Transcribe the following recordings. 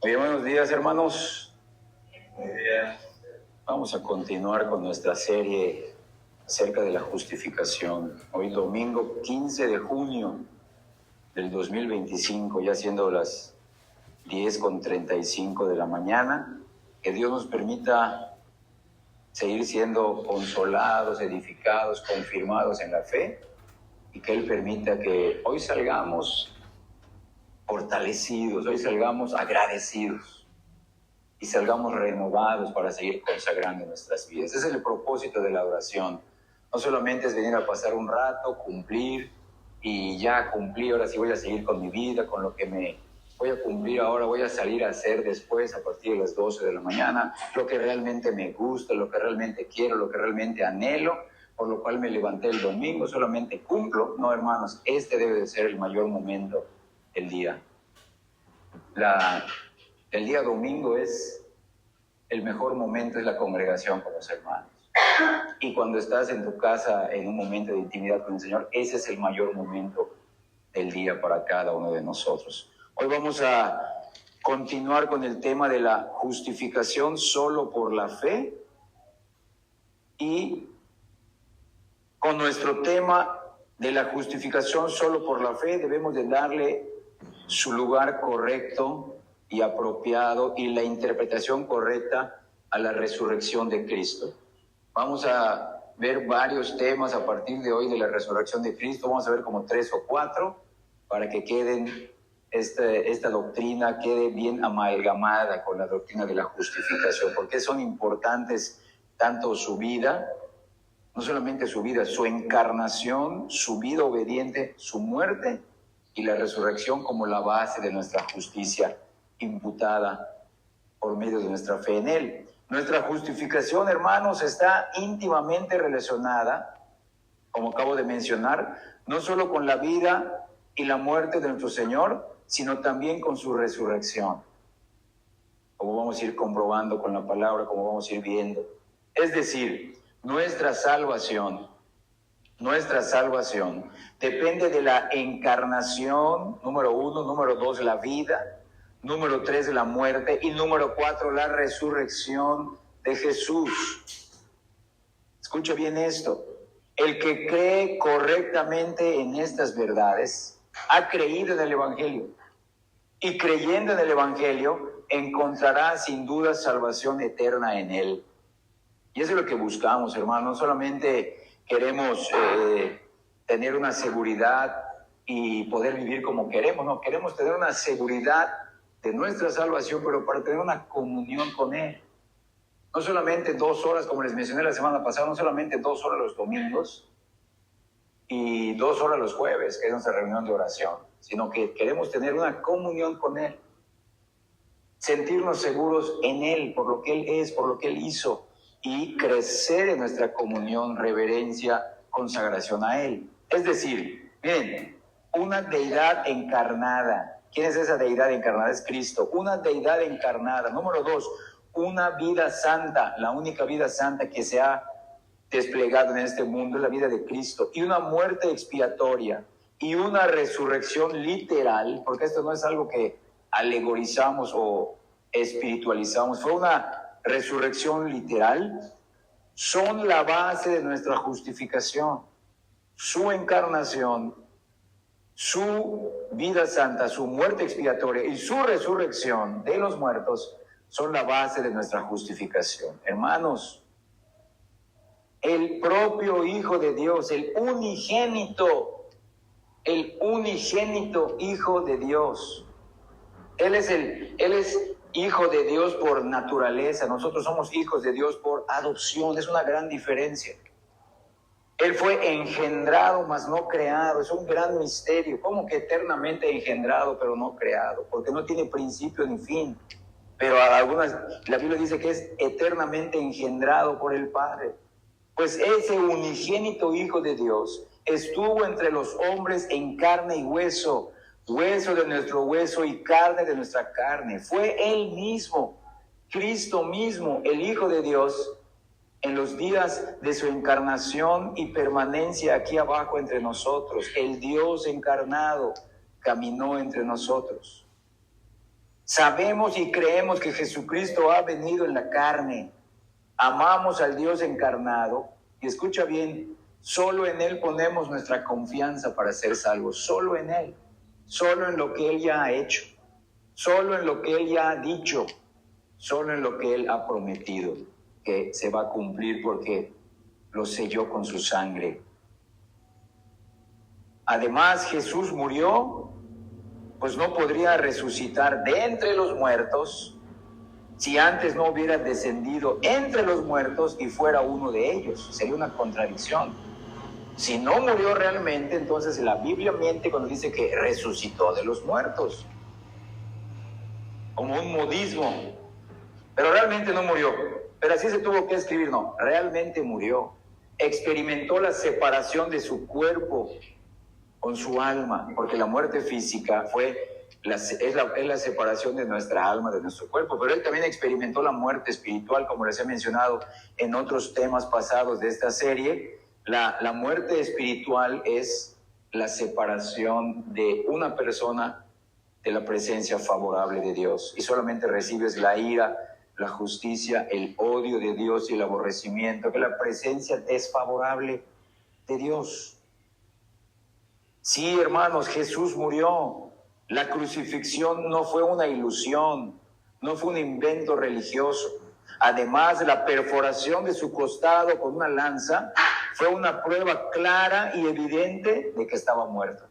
Oye, buenos días, hermanos. Buenos días. Vamos a continuar con nuestra serie acerca de la justificación. Hoy domingo 15 de junio del 2025, ya siendo las 10:35 de la mañana. Que Dios nos permita seguir siendo consolados, edificados, confirmados en la fe, y que Él permita que hoy salgamos fortalecidos, hoy salgamos agradecidos y salgamos renovados para seguir consagrando nuestras vidas. Ese es el propósito de la oración. No solamente es venir a pasar un rato, cumplir y ya cumplí, ahora sí voy a seguir con mi vida, con lo que me voy a cumplir ahora, voy a salir a hacer después a partir de las 12 de la mañana, lo que realmente me gusta, lo que realmente quiero, lo que realmente anhelo, por lo cual me levanté el domingo, solamente cumplo. No, hermanos, este debe de ser el mayor momento del día. El día domingo es el mejor momento, es la congregación con los hermanos. Y cuando estás en tu casa en un momento de intimidad con el Señor, ese es el mayor momento del día para cada uno de nosotros. Hoy vamos a continuar con el tema de la justificación solo por la fe, y con nuestro tema de la justificación solo por la fe debemos de darle su lugar correcto y apropiado y la interpretación correcta a la resurrección de Cristo. Vamos a ver varios temas a partir de hoy de la resurrección de Cristo. Vamos a ver como 3 o 4 para que esta doctrina quede bien amalgamada con la doctrina de la justificación. Porque son importantes tanto su vida, no solamente su vida, su encarnación, su vida obediente, su muerte y la resurrección como la base de nuestra justicia imputada por medio de nuestra fe en Él. Nuestra justificación, hermanos, está íntimamente relacionada, como acabo de mencionar, no solo con la vida y la muerte de nuestro Señor, sino también con su resurrección, como vamos a ir comprobando con la palabra, como vamos a ir viendo. Es decir, nuestra salvación depende de la encarnación, número 1, número 2, la vida, número 3, la muerte, y número 4, la resurrección de Jesús. Escucha bien esto. El que cree correctamente en estas verdades ha creído en el Evangelio, y creyendo en el Evangelio encontrará sin duda salvación eterna en él. Y eso es lo que buscamos, hermanos. No solamente queremos tener una seguridad y poder vivir como queremos, no, queremos tener una seguridad de nuestra salvación, pero para tener una comunión con Él. No solamente 2 horas, como les mencioné la semana pasada, no solamente 2 horas los domingos y 2 horas los jueves, que es nuestra reunión de oración, sino que queremos tener una comunión con Él, sentirnos seguros en Él, por lo que Él es, por lo que Él hizo, y crecer en nuestra comunión, reverencia, consagración a Él. Es decir, miren, una deidad encarnada. ¿Quién es esa deidad encarnada? Es Cristo. Una deidad encarnada. Número 2, una vida santa. La única vida santa que se ha desplegado en este mundo es la vida de Cristo. Y una muerte expiatoria. Y una resurrección literal, porque esto no es algo que alegorizamos o espiritualizamos. Fue una resurrección literal, son la base de nuestra justificación. Su encarnación, su vida santa, su muerte expiatoria y su resurrección de los muertos son la base de nuestra justificación. Hermanos, el propio Hijo de Dios, el unigénito Hijo de Dios, Él es Hijo de Dios por naturaleza. Nosotros somos hijos de Dios por adopción. Es una gran diferencia. Él fue engendrado, mas no creado. Es un gran misterio. ¿Cómo que eternamente engendrado, pero no creado? Porque no tiene principio ni fin. Pero la Biblia dice que es eternamente engendrado por el Padre. Pues ese unigénito Hijo de Dios estuvo entre los hombres en carne y hueso, hueso de nuestro hueso y carne de nuestra carne. Fue Él mismo, Cristo mismo, el Hijo de Dios, en los días de su encarnación y permanencia aquí abajo entre nosotros. El Dios encarnado caminó entre nosotros. Sabemos y creemos que Jesucristo ha venido en la carne. Amamos al Dios encarnado. Y escucha bien, solo en Él ponemos nuestra confianza para ser salvos. Solo en Él. Solo en lo que Él ya ha hecho. Solo en lo que Él ya ha dicho. Solo en lo que Él ha prometido que se va a cumplir porque lo selló con su sangre. Además, Jesús murió, pues no podría resucitar de entre los muertos si antes no hubiera descendido entre los muertos y fuera uno de ellos. Sería una contradicción. Si no murió realmente, entonces la Biblia miente cuando dice que resucitó de los muertos, como un modismo. Pero realmente no murió. Pero así se tuvo que escribir. No, realmente murió. Experimentó la separación de su cuerpo con su alma, porque la muerte física es la separación de nuestra alma, de nuestro cuerpo, pero él también experimentó la muerte espiritual, como les he mencionado en otros temas pasados de esta serie. La muerte espiritual es la separación de una persona de la presencia favorable de Dios, y solamente recibes la ira, la justicia, el odio de Dios y el aborrecimiento, que la presencia desfavorable de Dios. Sí, hermanos, Jesús murió. La crucifixión no fue una ilusión, no fue un invento religioso. Además, la perforación de su costado con una lanza fue una prueba clara y evidente de que estaba muerto.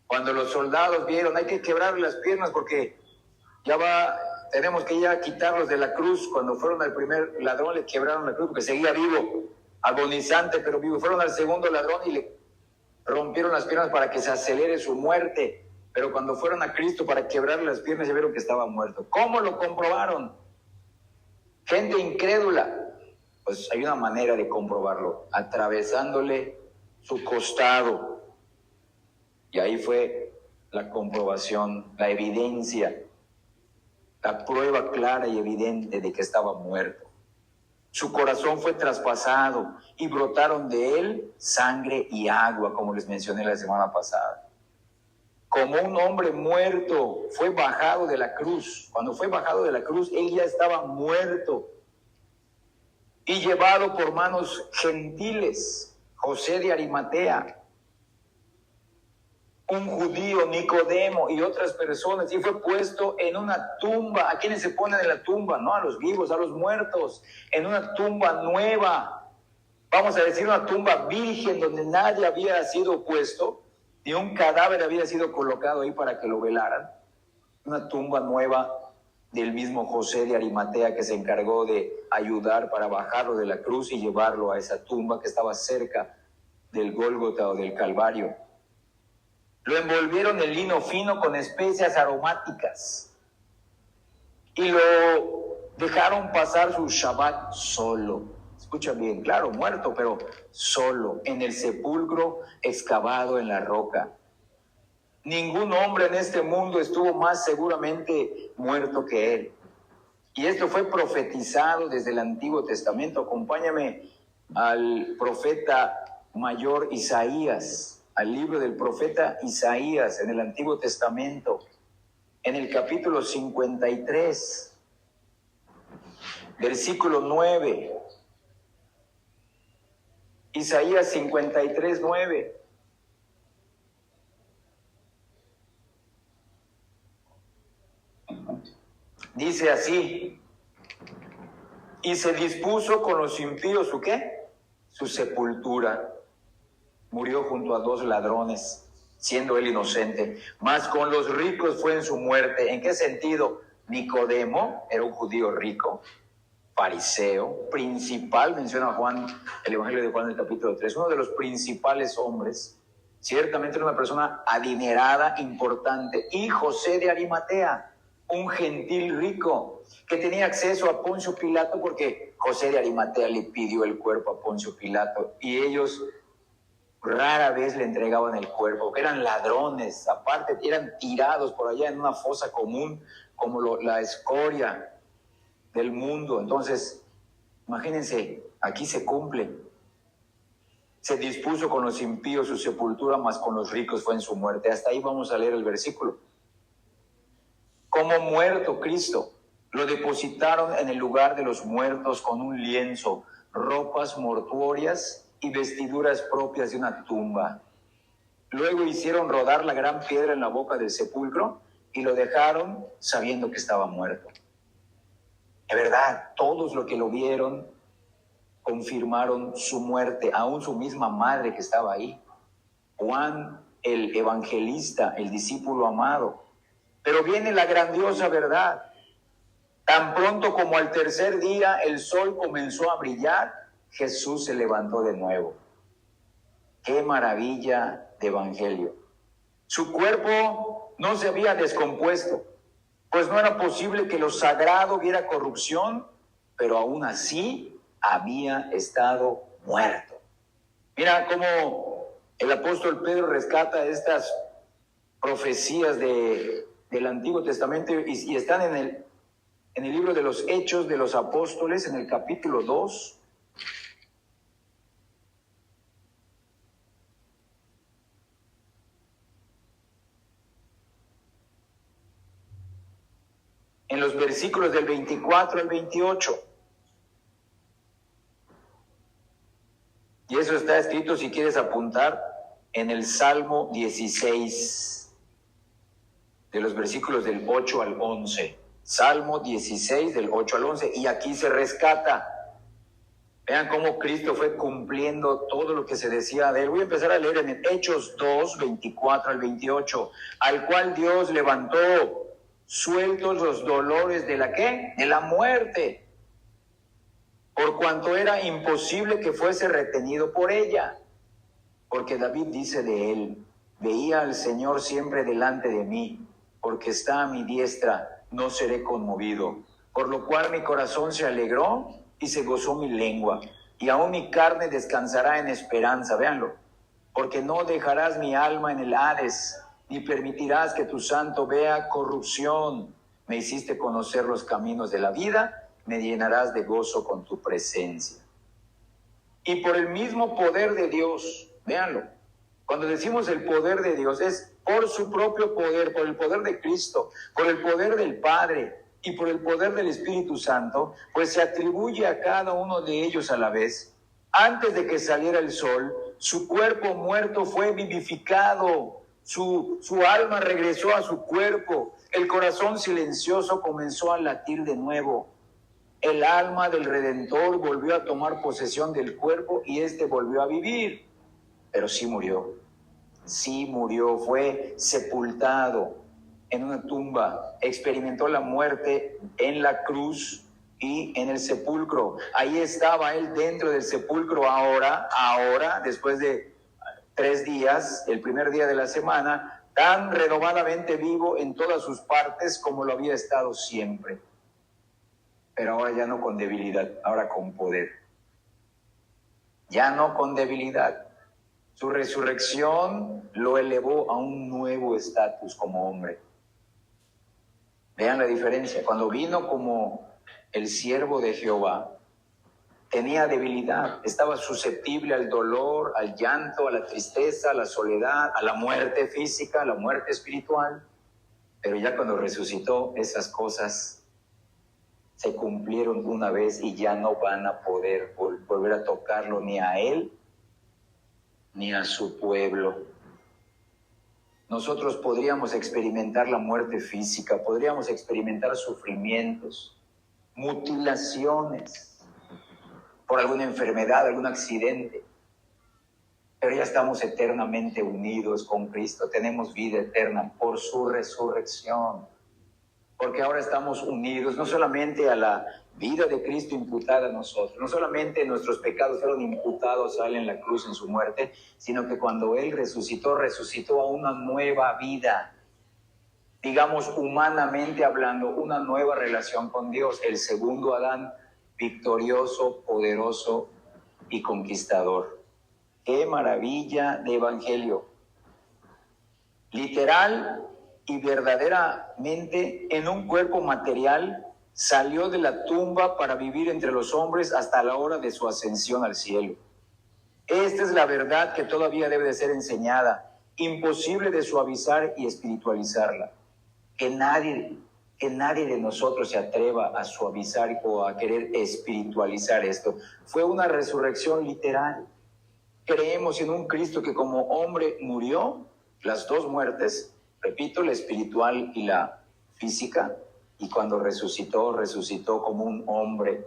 Cuando los soldados vieron, hay que quebrarle las piernas porque tenemos que ya quitarlos de la cruz. Cuando fueron al primer ladrón le quebraron la cruz porque seguía vivo, agonizante pero vivo. Fueron al segundo ladrón y le rompieron las piernas para que se acelere su muerte, pero cuando fueron a Cristo para quebrarle las piernas ya vieron que estaba muerto. ¿Cómo lo comprobaron? Gente incrédula. Pues hay una manera de comprobarlo, atravesándole su costado. Y ahí fue la comprobación, la evidencia, la prueba clara y evidente de que estaba muerto. Su corazón fue traspasado y brotaron de él sangre y agua, como les mencioné la semana pasada. Como un hombre muerto, fue bajado de la cruz. Cuando fue bajado de la cruz, él ya estaba muerto y llevado por manos gentiles. José de Arimatea, un judío, Nicodemo y otras personas, y fue puesto en una tumba. ¿A quiénes se ponen en la tumba? No a los vivos, a los muertos, en una tumba nueva, vamos a decir una tumba virgen donde nadie había sido puesto, ni un cadáver había sido colocado ahí para que lo velaran. Una tumba nueva del mismo José de Arimatea, que se encargó de ayudar para bajarlo de la cruz y llevarlo a esa tumba que estaba cerca del Gólgota o del Calvario. Lo envolvieron en lino fino con especias aromáticas y lo dejaron pasar su Shabbat solo. Escucha bien, claro, muerto, pero solo, en el sepulcro excavado en la roca. Ningún hombre en este mundo estuvo más seguramente muerto que él. Y esto fue profetizado desde el Antiguo Testamento. Acompáñame al profeta mayor Isaías, al libro del profeta Isaías en el Antiguo Testamento, en el capítulo 53, versículo 9. Isaías 53, 9. Dice así: y se dispuso con los impíos ¿su qué? Su sepultura. Murió junto a dos ladrones, siendo él inocente. Mas con los ricos fue en su muerte. ¿En qué sentido? Nicodemo era un judío rico, fariseo, principal, menciona Juan, el Evangelio de Juan, el capítulo 3, uno de los principales hombres. Ciertamente era una persona adinerada, importante. Y José de Arimatea, un gentil rico, que tenía acceso a Poncio Pilato, porque José de Arimatea le pidió el cuerpo a Poncio Pilato, y ellos rara vez le entregaban el cuerpo, que eran ladrones, aparte eran tirados por allá en una fosa común, como la escoria del mundo. Entonces, imagínense, aquí se cumple. Se dispuso con los impíos su sepultura, mas con los ricos fue en su muerte. Hasta ahí vamos a leer el versículo. como muerto Cristo. Lo depositaron en el lugar de los muertos con un lienzo, ropas mortuorias y vestiduras propias de una tumba. Luego hicieron rodar la gran piedra en la boca del sepulcro y lo dejaron sabiendo que estaba muerto. De verdad, todos los que lo vieron confirmaron su muerte, aún su misma madre que estaba ahí. Juan, el evangelista, el discípulo amado. Pero viene la grandiosa verdad. Tan pronto como al tercer día el sol comenzó a brillar, Jesús se levantó de nuevo. ¡Qué maravilla de evangelio! Su cuerpo no se había descompuesto, pues no era posible que lo sagrado viera corrupción, pero aún así había estado muerto. Mira cómo el apóstol Pedro rescata estas profecías del Antiguo Testamento y están en el libro de los Hechos de los Apóstoles, en el capítulo 2. En los versículos del 24 al 28. Y eso está escrito, si quieres apuntar, en el Salmo 16, de los versículos del 8 al 11. Salmo 16, del 8 al 11. Y aquí se rescata. Vean cómo Cristo fue cumpliendo todo lo que se decía de él. Voy a empezar a leer en Hechos 2, 24 al 28. Al cual Dios levantó sueltos los dolores de la ¿qué? De la muerte, por cuanto era imposible que fuese retenido por ella. Porque David dice de él: veía al Señor siempre delante de mí, porque está a mi diestra, no seré conmovido. Por lo cual mi corazón se alegró y se gozó mi lengua, y aún mi carne descansará en esperanza. Véanlo. Porque no dejarás mi alma en el Hades, ni permitirás que tu santo vea corrupción. Me hiciste conocer los caminos de la vida, me llenarás de gozo con tu presencia. Y por el mismo poder de Dios, véanlo, cuando decimos el poder de Dios, es por su propio poder, por el poder de Cristo, por el poder del Padre y por el poder del Espíritu Santo, pues se atribuye a cada uno de ellos a la vez. Antes de que saliera el sol, su cuerpo muerto fue vivificado, su alma regresó a su cuerpo, el corazón silencioso comenzó a latir de nuevo. El alma del Redentor volvió a tomar posesión del cuerpo y éste volvió a vivir. Pero sí murió, fue sepultado en una tumba, experimentó la muerte en la cruz y en el sepulcro. Ahí estaba él dentro del sepulcro ahora, después de 3 días, el primer día de la semana, tan renovadamente vivo en todas sus partes como lo había estado siempre. Pero ahora ya no con debilidad, ahora con poder. Ya no con debilidad. Su resurrección lo elevó a un nuevo estatus como hombre. Vean la diferencia. Cuando vino como el siervo de Jehová, tenía debilidad, estaba susceptible al dolor, al llanto, a la tristeza, a la soledad, a la muerte física, a la muerte espiritual. Pero ya cuando resucitó, esas cosas se cumplieron una vez y ya no van a poder volver a tocarlo ni a él ni a su pueblo. Nosotros podríamos experimentar la muerte física, podríamos experimentar sufrimientos, mutilaciones por alguna enfermedad, algún accidente, pero ya estamos eternamente unidos con Cristo, tenemos vida eterna por su resurrección. Porque ahora estamos unidos no solamente a la vida de Cristo imputada a nosotros, no solamente nuestros pecados fueron imputados a él en la cruz en su muerte, sino que cuando él resucitó a una nueva vida, digamos humanamente hablando, una nueva relación con Dios, el segundo Adán, victorioso, poderoso y conquistador. ¡Qué maravilla de evangelio! Literal y verdaderamente en un cuerpo material salió de la tumba para vivir entre los hombres hasta la hora de su ascensión al cielo. Esta es la verdad que todavía debe de ser enseñada, imposible de suavizar y espiritualizarla. Que nadie que nadie de nosotros se atreva a suavizar o a querer espiritualizar esto. Fue una resurrección literal. Creemos en un Cristo que como hombre murió, las dos muertes, repito, la espiritual y la física, y cuando resucitó, resucitó como un hombre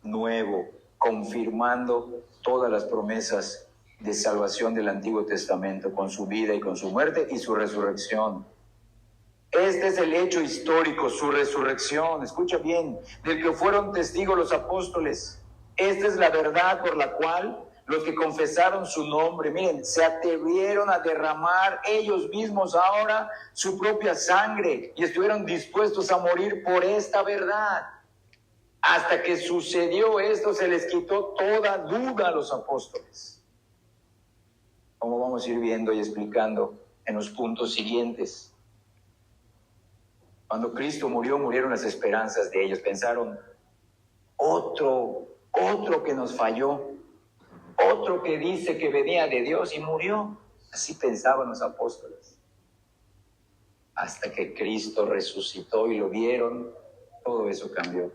nuevo, confirmando todas las promesas de salvación del Antiguo Testamento, con su vida y con su muerte y su resurrección. Este es el hecho histórico, su resurrección, escucha bien, del que fueron testigos los apóstoles. Esta es la verdad por la cual los que confesaron su nombre, miren, se atrevieron a derramar ellos mismos ahora su propia sangre y estuvieron dispuestos a morir por esta verdad. Hasta que sucedió esto, se les quitó toda duda a los apóstoles. Como vamos a ir viendo y explicando en los puntos siguientes. Cuando Cristo murió, murieron las esperanzas de ellos. Pensaron, otro que nos falló, otro que dice que venía de Dios y murió. Así pensaban los apóstoles. Hasta que Cristo resucitó y lo vieron, todo eso cambió.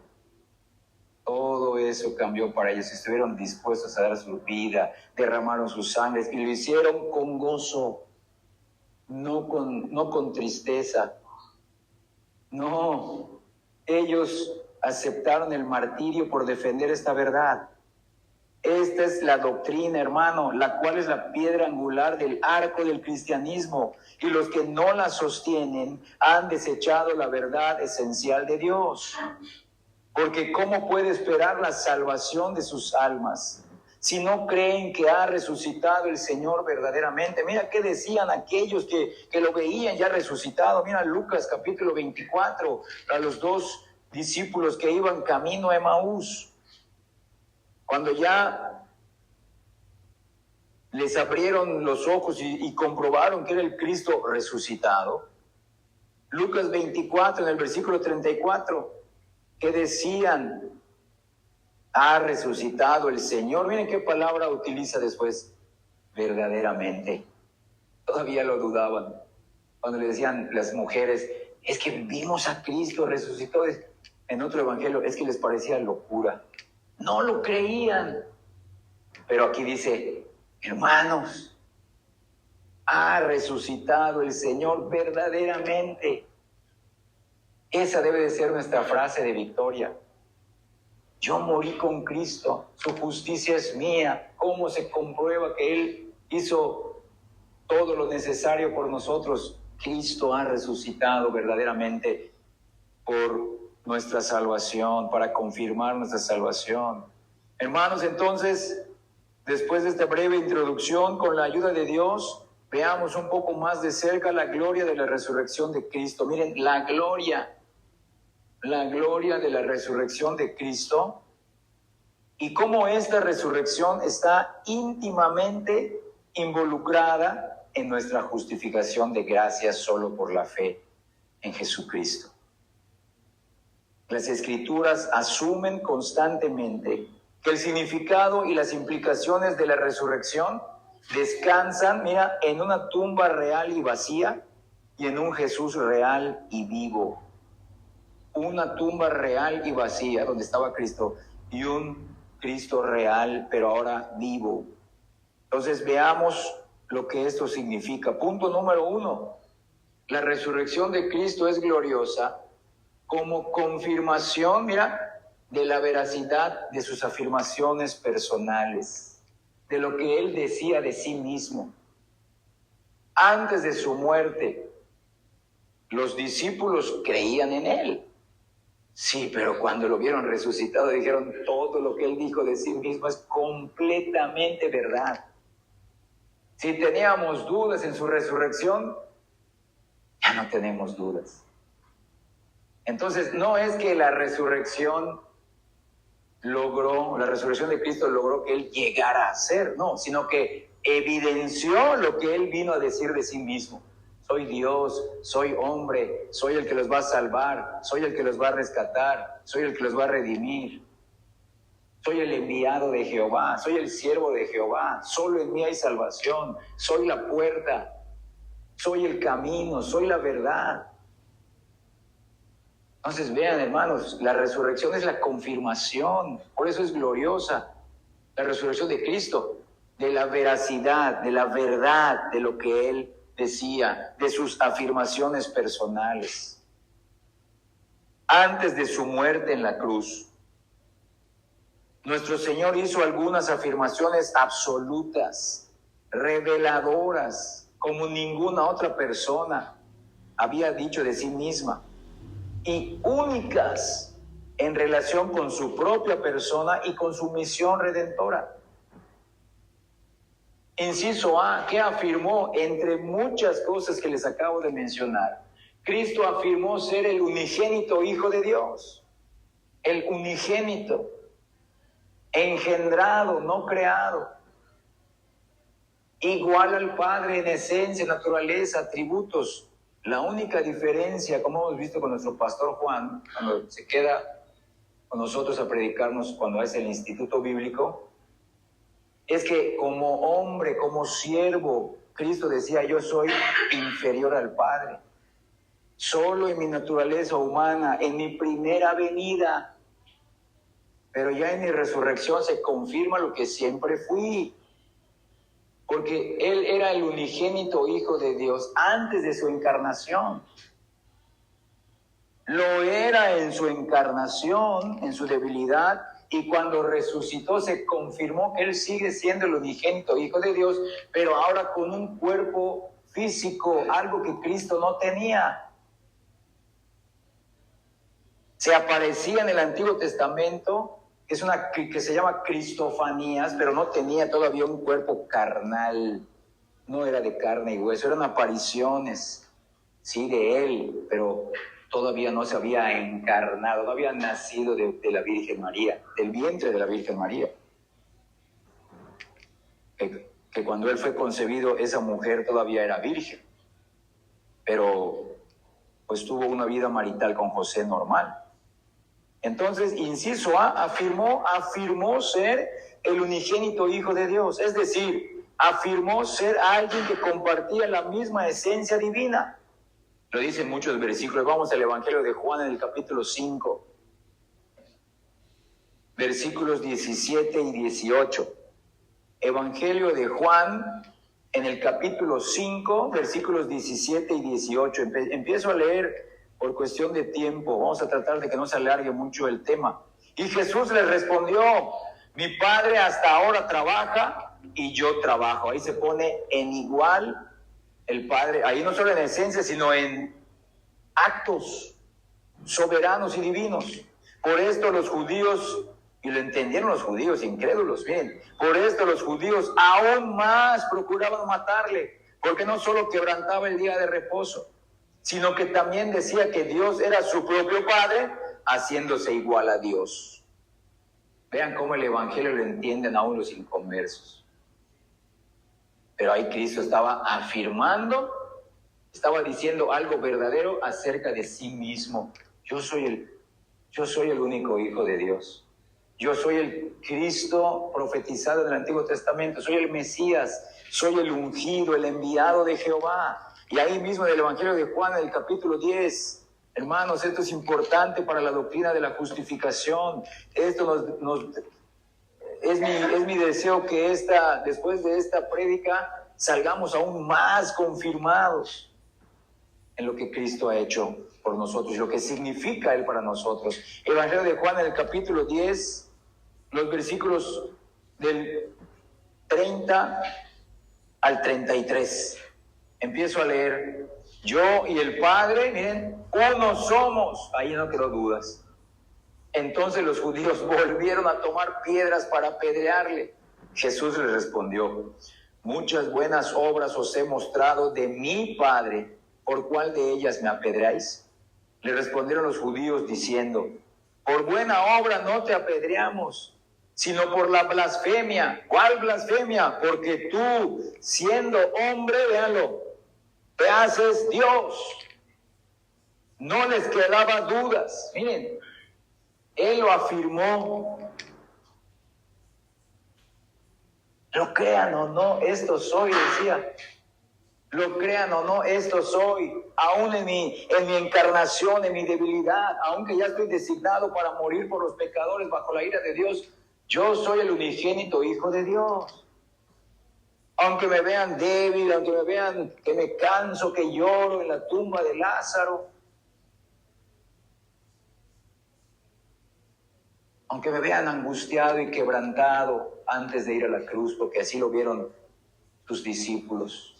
Todo eso cambió para ellos. Estuvieron dispuestos a dar su vida, derramaron sus sangres y lo hicieron con gozo, no con tristeza. No, ellos aceptaron el martirio por defender esta verdad. Esta es la doctrina, hermano, la cual es la piedra angular del arco del cristianismo. Y los que no la sostienen han desechado la verdad esencial de Dios. Porque ¿cómo puede esperar la salvación de sus almas si no creen que ha resucitado el Señor verdaderamente? Mira qué decían aquellos que lo veían ya resucitado. Mira Lucas capítulo 24, a los dos discípulos que iban camino a Emaús. Cuando ya les abrieron los ojos y comprobaron que era el Cristo resucitado. Lucas 24, en el versículo 34, que decían, ha resucitado el Señor. Miren qué palabra utiliza después, verdaderamente. Todavía lo dudaban. Cuando le decían las mujeres, es que vimos a Cristo resucitó. En otro evangelio, es que les parecía locura. No lo creían. Pero aquí dice, hermanos, ha resucitado el Señor verdaderamente. Esa debe de ser nuestra frase de victoria. Yo morí con Cristo, su justicia es mía. ¿Cómo se comprueba que Él hizo todo lo necesario por nosotros? Cristo ha resucitado verdaderamente por nuestra salvación, para confirmar nuestra salvación. Hermanos, entonces, después de esta breve introducción, con la ayuda de Dios, veamos un poco más de cerca la gloria de la resurrección de Cristo. Miren, la gloria de la resurrección de Cristo y cómo esta resurrección está íntimamente involucrada en nuestra justificación de gracia solo por la fe en Jesucristo. Las Escrituras asumen constantemente que el significado y las implicaciones de la resurrección descansan, mira, en una tumba real y vacía y en un Jesús real y vivo. Una tumba real y vacía donde estaba Cristo y un Cristo real, pero ahora vivo. Entonces veamos lo que esto significa. Punto número 1. La resurrección de Cristo es gloriosa como confirmación, mira, de la veracidad de sus afirmaciones personales, de lo que Él decía de sí mismo. Antes de su muerte, los discípulos creían en Él. Sí, pero cuando lo vieron resucitado dijeron, todo lo que Él dijo de sí mismo es completamente verdad. Si teníamos dudas en su resurrección, ya no tenemos dudas. Entonces, no es que la resurrección de Cristo logró que Él llegara a ser, no, sino que evidenció lo que Él vino a decir de sí mismo. Soy Dios, soy hombre, soy el que los va a salvar, soy el que los va a rescatar, soy el que los va a redimir. Soy el enviado de Jehová, soy el siervo de Jehová, solo en mí hay salvación, soy la puerta, soy el camino, soy la verdad. Entonces vean, hermanos, la resurrección es la confirmación, por eso es gloriosa la resurrección de Cristo, de la veracidad, de la verdad de lo que Él decía, de sus afirmaciones personales. Antes de su muerte en la cruz, nuestro Señor hizo algunas afirmaciones absolutas, reveladoras, como ninguna otra persona había dicho de sí misma, y únicas en relación con su propia persona y con su misión redentora. Inciso A, ¿qué afirmó? Entre muchas cosas que les acabo de mencionar, Cristo afirmó ser el unigénito Hijo de Dios, el unigénito, engendrado, no creado, igual al Padre en esencia, naturaleza, atributos. La única diferencia, como hemos visto con nuestro pastor Juan, cuando se queda con nosotros a predicarnos cuando es el instituto bíblico, es que como hombre, como siervo, Cristo decía, yo soy inferior al Padre. Solo en mi naturaleza humana, en mi primera venida, pero ya en mi resurrección se confirma lo que siempre fui, porque Él era el unigénito Hijo de Dios antes de su encarnación. Lo era en su encarnación, en su debilidad, y cuando resucitó se confirmó que Él sigue siendo el unigénito Hijo de Dios, pero ahora con un cuerpo físico, algo que Cristo no tenía. Se aparecía en el Antiguo Testamento, que se llama cristofanías, pero no tenía todavía un cuerpo carnal, no era de carne y hueso, eran apariciones, sí, de Él, pero todavía no se había encarnado, no había nacido de la Virgen María, del vientre de la Virgen María. Que cuando Él fue concebido, esa mujer todavía era virgen, pero pues tuvo una vida marital con José normal. Entonces, inciso A, afirmó ser el unigénito Hijo de Dios, es decir, afirmó ser alguien que compartía la misma esencia divina. Lo dicen muchos versículos. Vamos al Evangelio de Juan en el capítulo 5, versículos 17 y 18. Evangelio de Juan en el capítulo 5, versículos 17 y 18. Empiezo a leer por cuestión de tiempo. Vamos a tratar de que no se alargue mucho el tema. Y Jesús les respondió, mi Padre hasta ahora trabaja y yo trabajo. Ahí se pone en igual el Padre, ahí no solo en esencia, sino en actos soberanos y divinos. Por esto los judíos, y lo entendieron los judíos incrédulos, bien, por esto los judíos aún más procuraban matarle, porque no solo quebrantaba el día de reposo, sino que también decía que Dios era su propio Padre, haciéndose igual a Dios. Vean cómo el Evangelio lo entienden aún los inconversos. Pero ahí Cristo estaba afirmando, estaba diciendo algo verdadero acerca de sí mismo. Yo soy el único Hijo de Dios. Yo soy el Cristo profetizado en el Antiguo Testamento. Soy el Mesías, soy el ungido, el enviado de Jehová. Y ahí mismo en el Evangelio de Juan, en el capítulo 10, hermanos, esto es importante para la doctrina de la justificación. Esto es mi deseo que después de esta prédica salgamos aún más confirmados en lo que Cristo ha hecho por nosotros y lo que significa Él para nosotros. Evangelio de Juan en el capítulo 10, los versículos del 30 al 33. Empiezo a leer. Yo y el Padre, miren, uno somos. Ahí no quedó dudas. Entonces los judíos volvieron a tomar piedras para apedrearle. Jesús les respondió, muchas buenas obras os he mostrado de mi Padre, ¿por cuál de ellas me apedreáis? Le respondieron los judíos diciendo, por buena obra no te apedreamos, sino por la blasfemia. ¿Cuál blasfemia? Porque tú, siendo hombre, véanlo, te haces Dios. No les quedaba dudas. Miren, Él lo afirmó. Lo crean o no, esto soy, decía. Lo crean o no, esto soy, aún en mi encarnación, en mi debilidad, aunque ya estoy designado para morir por los pecadores bajo la ira de Dios, yo soy el unigénito Hijo de Dios. Aunque me vean débil, aunque me vean que me canso, que lloro en la tumba de Lázaro, aunque me vean angustiado y quebrantado antes de ir a la cruz, porque así lo vieron sus discípulos,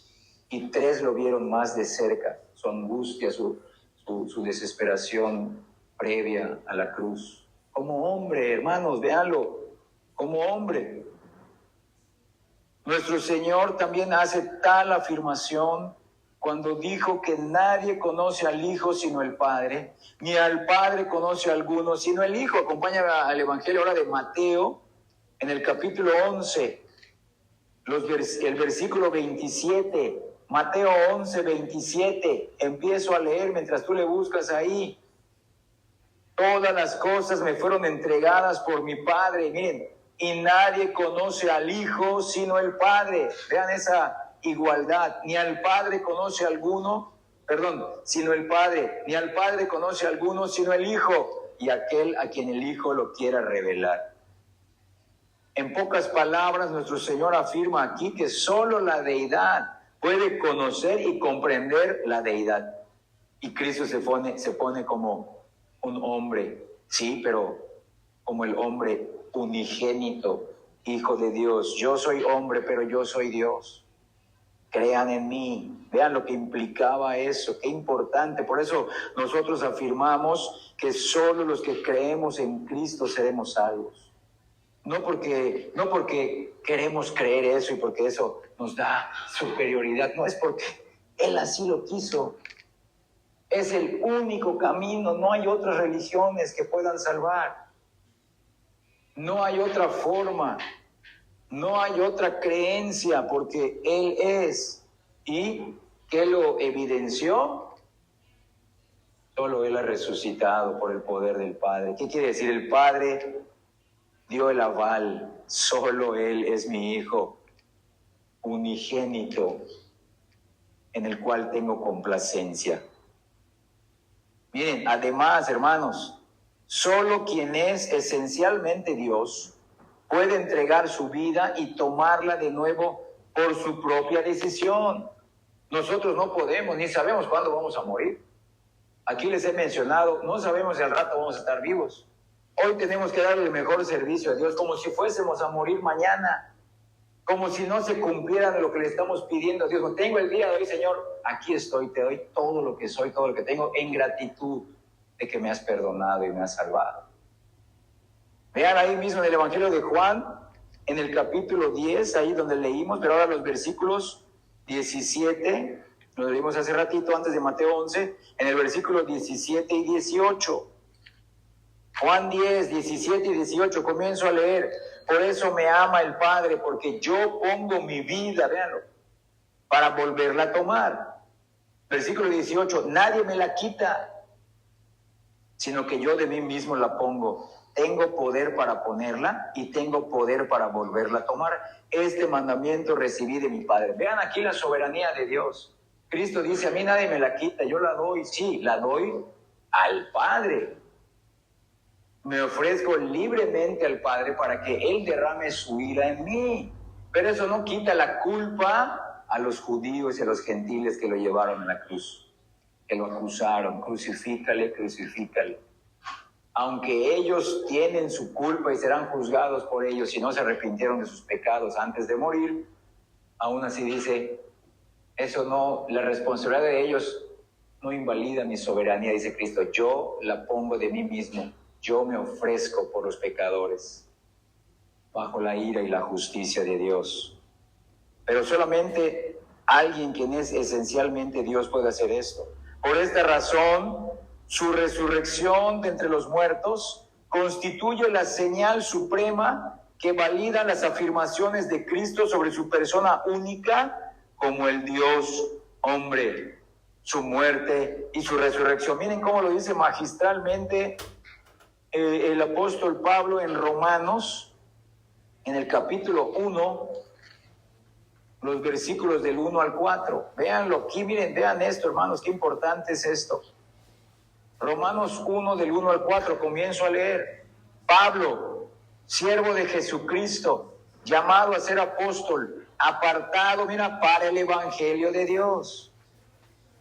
y 3 lo vieron más de cerca, su angustia, su desesperación previa a la cruz. Como hombre, hermanos, véanlo, como hombre. Nuestro Señor también hace tal afirmación cuando dijo que nadie conoce al Hijo sino el Padre, ni al Padre conoce a alguno sino el Hijo. Acompáñame al Evangelio ahora de Mateo, en el capítulo 11, el versículo 27. Mateo 11, 27. Empiezo a leer mientras tú le buscas ahí. Todas las cosas me fueron entregadas por mi Padre. Miren, y nadie conoce al Hijo sino el Padre. Vean esa igualdad. Ni al Padre conoce alguno, sino el Padre. Ni al Padre conoce alguno sino el Hijo, y aquel a quien el Hijo lo quiera revelar. En pocas palabras, nuestro Señor afirma aquí que solo la deidad puede conocer y comprender la deidad. Y Cristo se pone como un hombre, sí, pero como el hombre unigénito, Hijo de Dios. Yo soy hombre, pero yo soy Dios. Crean en mí. Vean lo que implicaba eso, qué importante. Por eso nosotros afirmamos que solo los que creemos en Cristo seremos salvos. No porque queremos creer eso y porque eso nos da superioridad, no, es porque Él así lo quiso. Es el único camino, no hay otras religiones que puedan salvar. No hay otra forma, no hay otra creencia, porque Él es. ¿Y qué lo evidenció? Solo Él ha resucitado por el poder del Padre. ¿Qué quiere decir? El Padre dio el aval, solo Él es mi Hijo unigénito, en el cual tengo complacencia. Miren, además, hermanos, solo quien es esencialmente Dios puede entregar su vida y tomarla de nuevo por su propia decisión. Nosotros no podemos, ni sabemos cuándo vamos a morir. Aquí les he mencionado, no sabemos si al rato vamos a estar vivos. Hoy tenemos que darle el mejor servicio a Dios, como si fuésemos a morir mañana, como si no se cumpliera lo que le estamos pidiendo a Dios. Tengo el día de hoy, Señor, aquí estoy, te doy todo lo que soy, todo lo que tengo, en gratitud de que me has perdonado y me has salvado. Vean ahí mismo en el Evangelio de Juan, en el capítulo 10, ahí donde leímos, pero ahora los versículos 17, lo leímos hace ratito antes de Mateo 11, en el versículo 17 y 18. Juan 10, 17 y 18, comienzo a leer. Por eso me ama el Padre, porque yo pongo mi vida, véanlo, para volverla a tomar. Versículo 18, nadie me la quita, sino que yo de mí mismo la pongo. Tengo poder para ponerla y tengo poder para volverla a tomar. Este mandamiento recibí de mi Padre. Vean aquí la soberanía de Dios. Cristo dice, a mí nadie me la quita, yo la doy. Sí, la doy al Padre. Me ofrezco libremente al Padre para que Él derrame su ira en mí. Pero eso no quita la culpa a los judíos y a los gentiles que lo llevaron a la cruz, que lo acusaron, crucifícale, crucifícale. Aunque ellos tienen su culpa y serán juzgados por ellos si no se arrepintieron de sus pecados antes de morir, aún así dice, eso no, la responsabilidad de ellos no invalida mi soberanía, dice Cristo, yo la pongo de mí mismo. Yo me ofrezco por los pecadores, bajo la ira y la justicia de Dios. Pero solamente alguien quien es esencialmente Dios puede hacer esto. Por esta razón, su resurrección de entre los muertos constituye la señal suprema que valida las afirmaciones de Cristo sobre su persona única como el Dios hombre, su muerte y su resurrección. Miren cómo lo dice magistralmente el apóstol Pablo en Romanos, en el capítulo 1, los versículos del 1 al 4. Véanlo aquí, miren, vean esto, hermanos, qué importante es esto. Romanos 1 del 1 al 4, comienzo a leer. Pablo, siervo de Jesucristo, llamado a ser apóstol, apartado, mira, para el evangelio de Dios,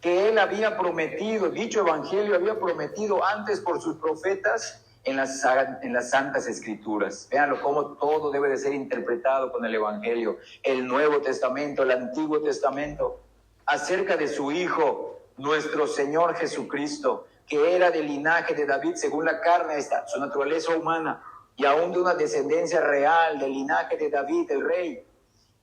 que él había prometido, dicho evangelio había prometido antes por sus profetas en las santas escrituras. Véanlo cómo todo debe de ser interpretado con el evangelio, el Nuevo Testamento, el Antiguo Testamento, acerca de su Hijo, nuestro Señor Jesucristo, que era del linaje de David según la carne, su naturaleza humana, y aún de una descendencia real del linaje de David, el rey,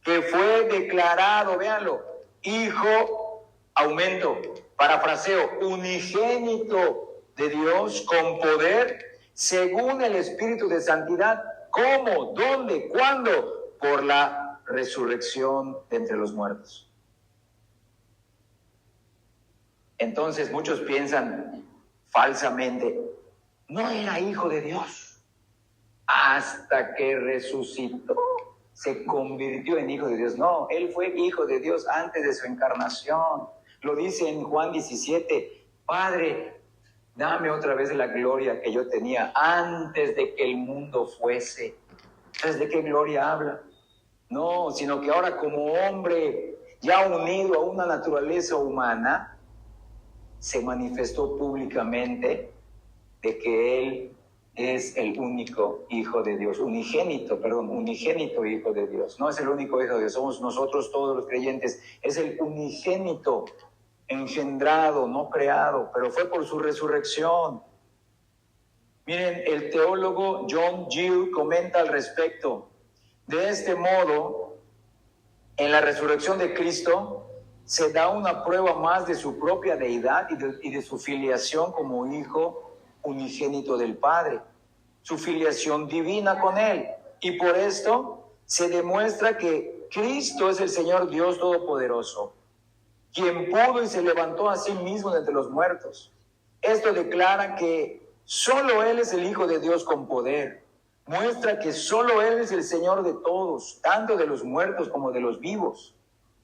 que fue declarado, véanlo, Hijo, aumento, parafraseo, unigénito de Dios con poder, según el Espíritu de Santidad. ¿Cómo? ¿Dónde? ¿Cuándo? Por la resurrección de entre los muertos. Entonces muchos piensan falsamente, no era hijo de Dios, hasta que resucitó, se convirtió en hijo de Dios. No, él fue hijo de Dios antes de su encarnación. Lo dice en Juan 17, Padre, dame otra vez la gloria que yo tenía antes de que el mundo fuese. ¿Sabes de qué gloria habla? No, sino que ahora como hombre, ya unido a una naturaleza humana, se manifestó públicamente de que él es el único Hijo de Dios, unigénito Hijo de Dios. No es el único Hijo de Dios, somos nosotros todos los creyentes. Es el unigénito, engendrado, no creado, pero fue por su resurrección. Miren, el teólogo John Gill comenta al respecto. De este modo, en la resurrección de Cristo, se da una prueba más de su propia deidad y de su filiación como Hijo unigénito del Padre, su filiación divina con Él. Y por esto se demuestra que Cristo es el Señor Dios Todopoderoso, quien pudo y se levantó a sí mismo de entre los muertos. Esto declara que solo Él es el Hijo de Dios con poder. Muestra que solo Él es el Señor de todos, tanto de los muertos como de los vivos.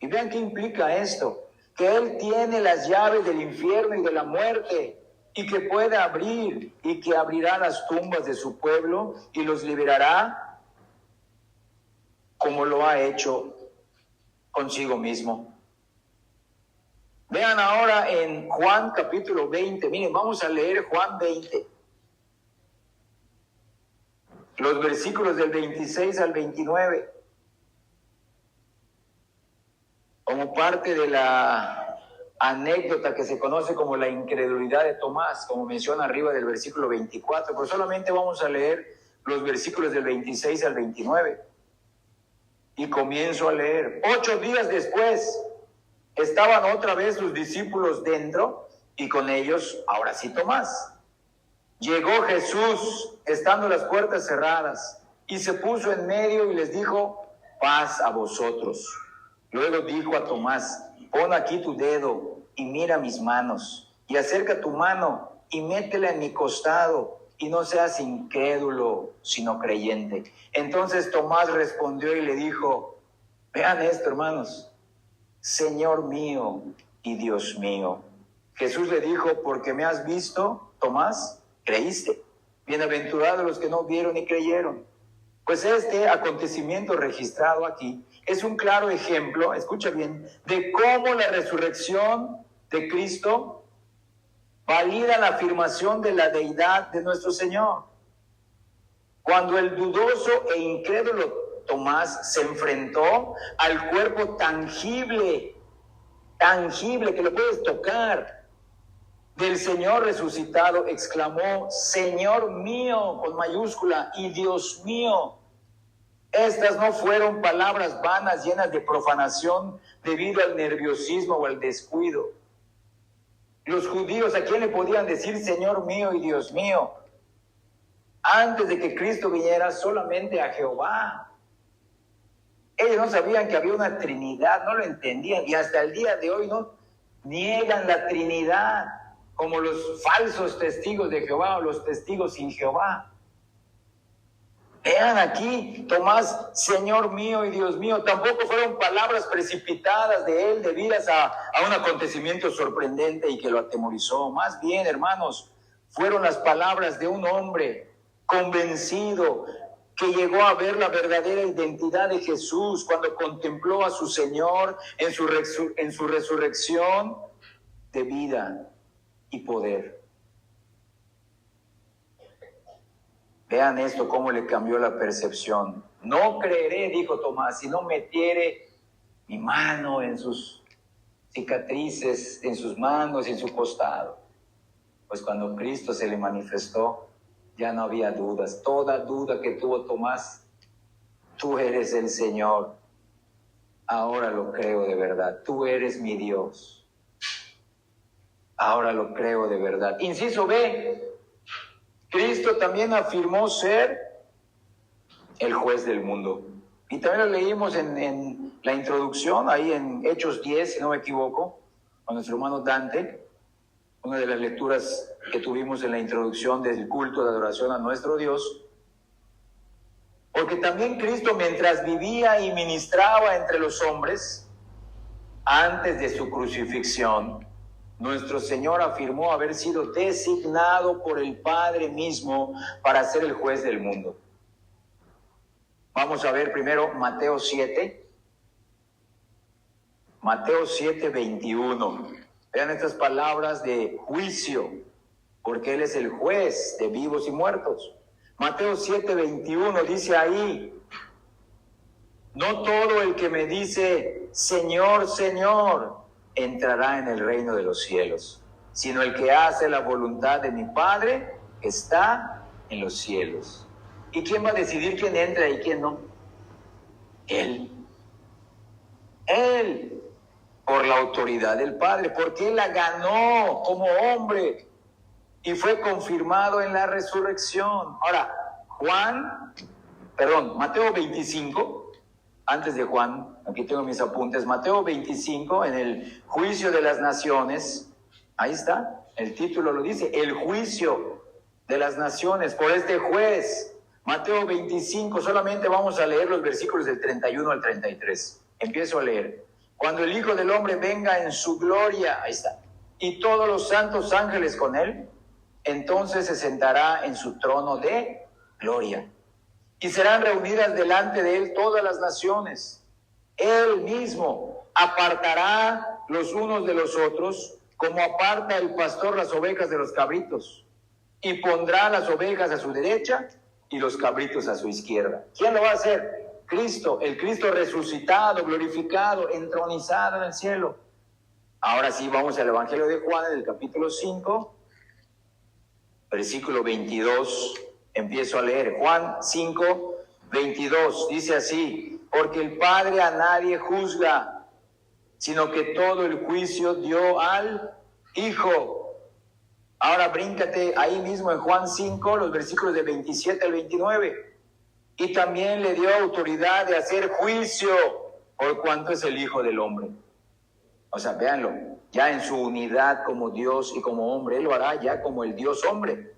Y vean qué implica esto, que Él tiene las llaves del infierno y de la muerte, y que puede abrir y que abrirá las tumbas de su pueblo y los liberará como lo ha hecho consigo mismo. Vean ahora en Juan capítulo 20, miren, vamos a leer Juan 20, los versículos del 26 al 29. Como parte de la anécdota que se conoce como la incredulidad de Tomás, como menciona arriba del versículo 24, pero solamente vamos a leer los versículos del 26 al 29. Y comienzo a leer. 8 días después, estaban otra vez sus discípulos dentro, y con ellos, ahora sí, Tomás. Llegó Jesús, estando las puertas cerradas, y se puso en medio y les dijo, paz a vosotros. Luego dijo a Tomás, pon aquí tu dedo y mira mis manos, y acerca tu mano y métela en mi costado, y no seas incrédulo, sino creyente. Entonces Tomás respondió y le dijo, vean esto, hermanos, Señor mío y Dios mío. Jesús le dijo, porque me has visto, Tomás, creíste. Bienaventurados los que no vieron y creyeron. Pues este acontecimiento registrado aquí es un claro ejemplo, escucha bien, de cómo la resurrección de Cristo valida la afirmación de la deidad de nuestro Señor. Cuando el dudoso e incrédulo Tomás se enfrentó al cuerpo tangible que lo puedes tocar, del Señor resucitado, exclamó, Señor mío, con mayúscula, y Dios mío. Estas no fueron palabras vanas llenas de profanación debido al nerviosismo o al descuido. Los judíos, ¿a quién le podían decir Señor mío y Dios mío? Antes de que Cristo viniera, solamente a Jehová. Ellos no sabían que había una Trinidad, no lo entendían, y hasta el día de hoy no niegan la Trinidad, como los falsos testigos de Jehová o los testigos sin Jehová. Vean aquí, Tomás, Señor mío y Dios mío, tampoco fueron palabras precipitadas de él debidas a un acontecimiento sorprendente y que lo atemorizó. Más bien, hermanos, fueron las palabras de un hombre convencido que llegó a ver la verdadera identidad de Jesús cuando contempló a su Señor en su resurrección de vida y poder. Vean esto, cómo le cambió la percepción. No creeré, dijo Tomás, si no metiere mi mano en sus cicatrices, en sus manos y en su costado. Pues cuando Cristo se le manifestó, ya no había dudas. Toda duda que tuvo Tomás, tú eres el Señor. Ahora lo creo de verdad. Tú eres mi Dios. Ahora lo creo de verdad. Inciso B. Cristo también afirmó ser el juez del mundo. Y también lo leímos en la introducción, ahí en Hechos 10, si no me equivoco, con nuestro hermano Dante, una de las lecturas que tuvimos en la introducción del culto de adoración a nuestro Dios. Porque también Cristo, mientras vivía y ministraba entre los hombres, antes de su crucifixión, nuestro Señor afirmó haber sido designado por el Padre mismo para ser el juez del mundo. Vamos a ver primero Mateo 7. Mateo 7, 21. Vean estas palabras de juicio, porque Él es el juez de vivos y muertos. Mateo 7, 21 dice ahí: no todo el que me dice, Señor, Señor, entrará en el reino de los cielos, sino el que hace la voluntad de mi Padre que está en los cielos. ¿Y quién va a decidir quién entra y quién no? Él. Él, por la autoridad del Padre, porque Él la ganó como hombre y fue confirmado en la resurrección. Ahora, Mateo 25, antes de Juan, aquí tengo mis apuntes, Mateo 25, en el juicio de las naciones, ahí está, el título lo dice, el juicio de las naciones por este juez. Mateo 25, solamente vamos a leer los versículos del 31 al 33. Empiezo a leer. Cuando el Hijo del Hombre venga en su gloria, ahí está, y todos los santos ángeles con él, entonces se sentará en su trono de gloria. Y serán reunidas delante de él todas las naciones. Él mismo apartará los unos de los otros, como aparta el pastor las ovejas de los cabritos, y pondrá las ovejas a su derecha y los cabritos a su izquierda. ¿Quién lo va a hacer? Cristo, el Cristo resucitado, glorificado, entronizado en el cielo. Ahora sí, vamos al Evangelio de Juan, en el capítulo 5, versículo 22. Empiezo a leer. Juan 5, 22. Dice así: porque el Padre a nadie juzga, sino que todo el juicio dio al Hijo. Ahora bríncate ahí mismo en Juan 5, los versículos de 27 al 29. Y también le dio autoridad de hacer juicio por cuanto es el Hijo del Hombre. O sea, véanlo, ya en su unidad como Dios y como hombre, Él lo hará ya como el Dios hombre.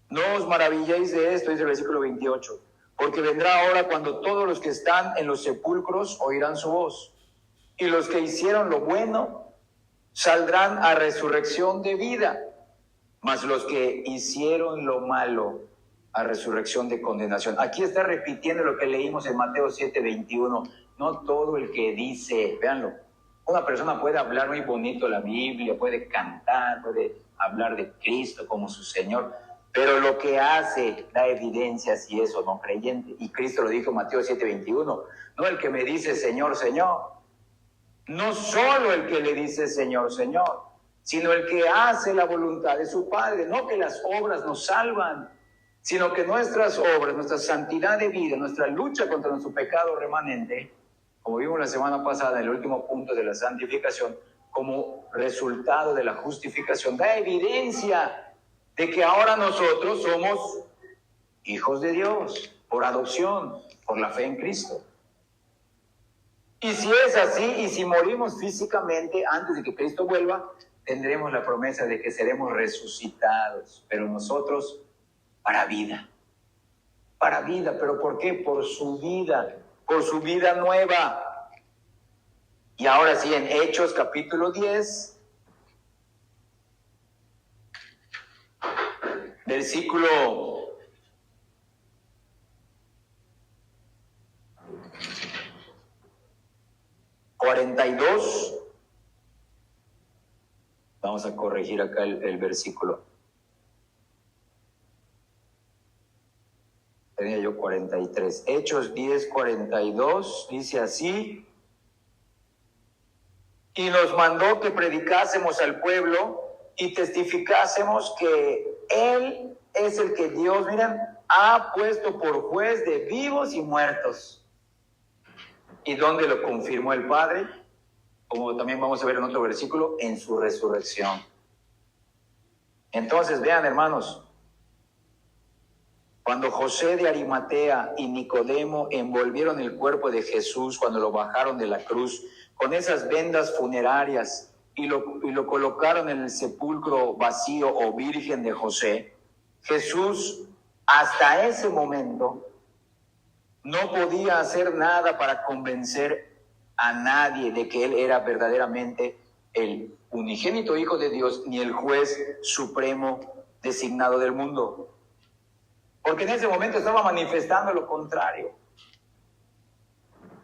No os maravilléis de esto, dice el versículo 28, porque vendrá ahora cuando todos los que están en los sepulcros oirán su voz, y los que hicieron lo bueno saldrán a resurrección de vida, mas los que hicieron lo malo a resurrección de condenación. Aquí está repitiendo lo que leímos en Mateo 7, 21. No todo el que dice, véanlo, una persona puede hablar muy bonito la Biblia, puede cantar, puede hablar de Cristo como su Señor, pero lo que hace da evidencia si es o no creyente. Y Cristo lo dijo en Mateo 7, 21. No el que me dice Señor, Señor. No solo el que le dice Señor, Señor, sino el que hace la voluntad de su Padre. No que las obras nos salvan, sino que nuestras obras, nuestra santidad de vida, nuestra lucha contra nuestro pecado remanente, como vimos la semana pasada en el último punto de la santificación, como resultado de la justificación, da evidencia de que ahora nosotros somos hijos de Dios por adopción, por la fe en Cristo. Y si es así, y si morimos físicamente antes de que Cristo vuelva, tendremos la promesa de que seremos resucitados, pero nosotros para vida. para vida. ¿Pero por qué? Por su vida nueva. Y ahora sí, en Hechos capítulo 10, versículo 42. Vamos a corregir acá el versículo. Tenía yo 43. Hechos 10, 42, dice así: y nos mandó que predicásemos al pueblo y testificásemos que Él es el que Dios, miren, ha puesto por juez de vivos y muertos. ¿Y dónde lo confirmó el Padre? Como también vamos a ver en otro versículo, en su resurrección. Entonces, vean, hermanos, cuando José de Arimatea y Nicodemo envolvieron el cuerpo de Jesús, cuando lo bajaron de la cruz, con esas vendas funerarias, y lo colocaron en el sepulcro vacío o virgen de José, Jesús hasta ese momento no podía hacer nada para convencer a nadie de que él era verdaderamente el unigénito Hijo de Dios, ni el juez supremo designado del mundo. Porque en ese momento estaba manifestando lo contrario.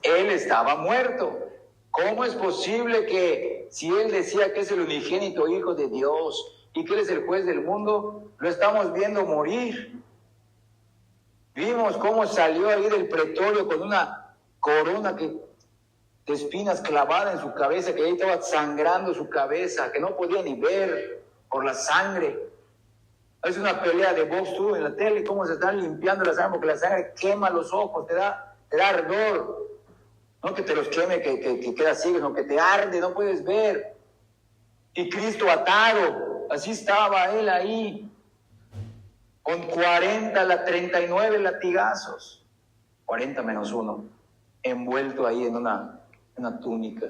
Él estaba muerto. ¿Cómo es posible que, si él decía que es el unigénito Hijo de Dios y que él es el juez del mundo, lo estamos viendo morir? Vimos cómo salió ahí del pretorio con una corona de espinas clavada en su cabeza, que ahí estaba sangrando su cabeza, que no podía ni ver por la sangre. Es una pelea de box tú en la tele, cómo se están limpiando la sangre, porque la sangre quema los ojos, te da ardor. No que te los queme, que quedas ciego, sino que te arde, no puedes ver. Y Cristo atado, así estaba él ahí, con 39 latigazos, 40 menos 1, envuelto ahí en una túnica.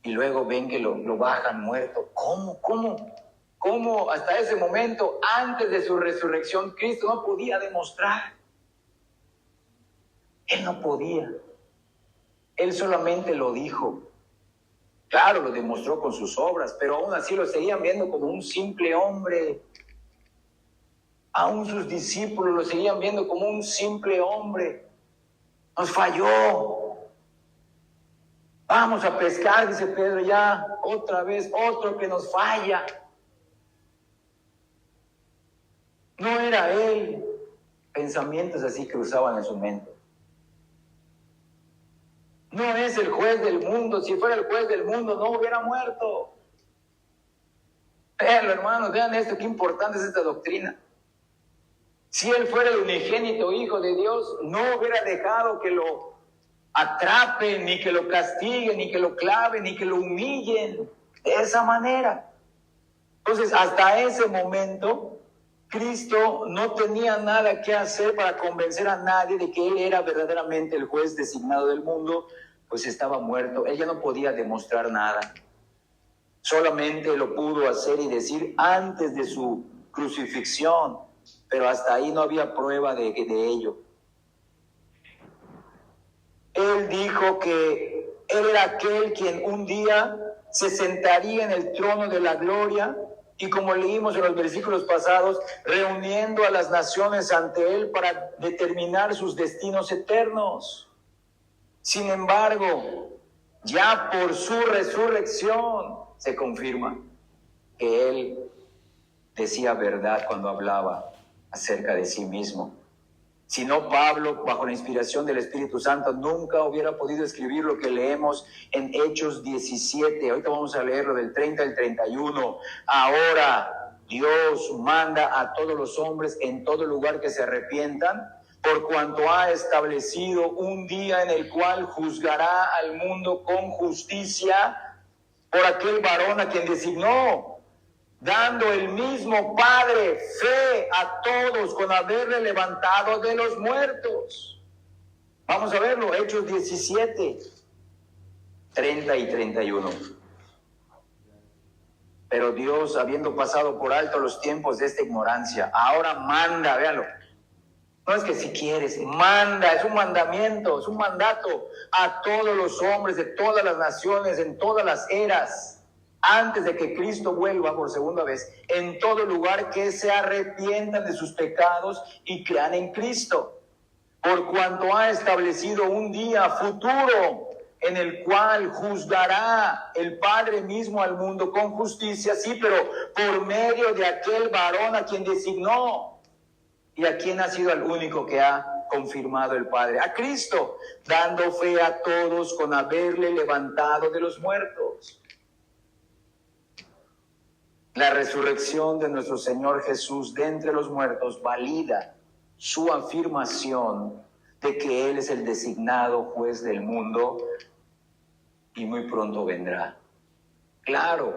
Y luego ven que lo bajan muerto. ¿Cómo hasta ese momento, antes de su resurrección, Cristo no podía demostrar? Él no podía. Él solamente lo dijo. Claro, lo demostró con sus obras, pero aún así lo seguían viendo como un simple hombre. Aún sus discípulos lo seguían viendo como un simple hombre. Nos falló. Vamos a pescar, dice Pedro, ya otra vez, otro que nos falla. No era él. Pensamientos así cruzaban en su mente. No es el juez del mundo. Si fuera el juez del mundo, no hubiera muerto. Veanlo, hermanos, vean esto, qué importante es esta doctrina. Si él fuera el unigénito Hijo de Dios, no hubiera dejado que lo atrapen, ni que lo castiguen, ni que lo claven, ni que lo humillen de esa manera. Entonces, hasta ese momento, Cristo no tenía nada que hacer para convencer a nadie de que él era verdaderamente el juez designado del mundo, pues estaba muerto. Él ya no podía demostrar nada. Solamente lo pudo hacer y decir antes de su crucifixión, pero hasta ahí no había prueba de ello. Él dijo que él era aquel quien un día se sentaría en el trono de la gloria, y como leímos en los versículos pasados, reuniendo a las naciones ante él para determinar sus destinos eternos. Sin embargo, ya por su resurrección se confirma que él decía verdad cuando hablaba acerca de sí mismo. Si no, Pablo, bajo la inspiración del Espíritu Santo, nunca hubiera podido escribir lo que leemos en Hechos 17. Ahorita vamos a leerlo del 30 al 31. Ahora Dios manda a todos los hombres en todo lugar que se arrepientan, por cuanto ha establecido un día en el cual juzgará al mundo con justicia por aquel varón a quien designó, dando el mismo Padre fe a todos con haberle levantado de los muertos. Vamos a verlo, Hechos 17, 30 y 31. Pero Dios, habiendo pasado por alto los tiempos de esta ignorancia, ahora manda, véanlo. No es que si quieres, manda, es un mandamiento, es un mandato a todos los hombres de todas las naciones, en todas las eras, antes de que Cristo vuelva por segunda vez, en todo lugar, que se arrepientan de sus pecados y crean en Cristo, por cuanto ha establecido un día futuro en el cual juzgará el Padre mismo al mundo con justicia, sí, pero por medio de aquel varón a quien designó. ¿Y a quién ha sido el único que ha confirmado el Padre? A Cristo, dando fe a todos con haberle levantado de los muertos. La resurrección de nuestro Señor Jesús de entre los muertos valida su afirmación de que Él es el designado juez del mundo y muy pronto vendrá. Claro,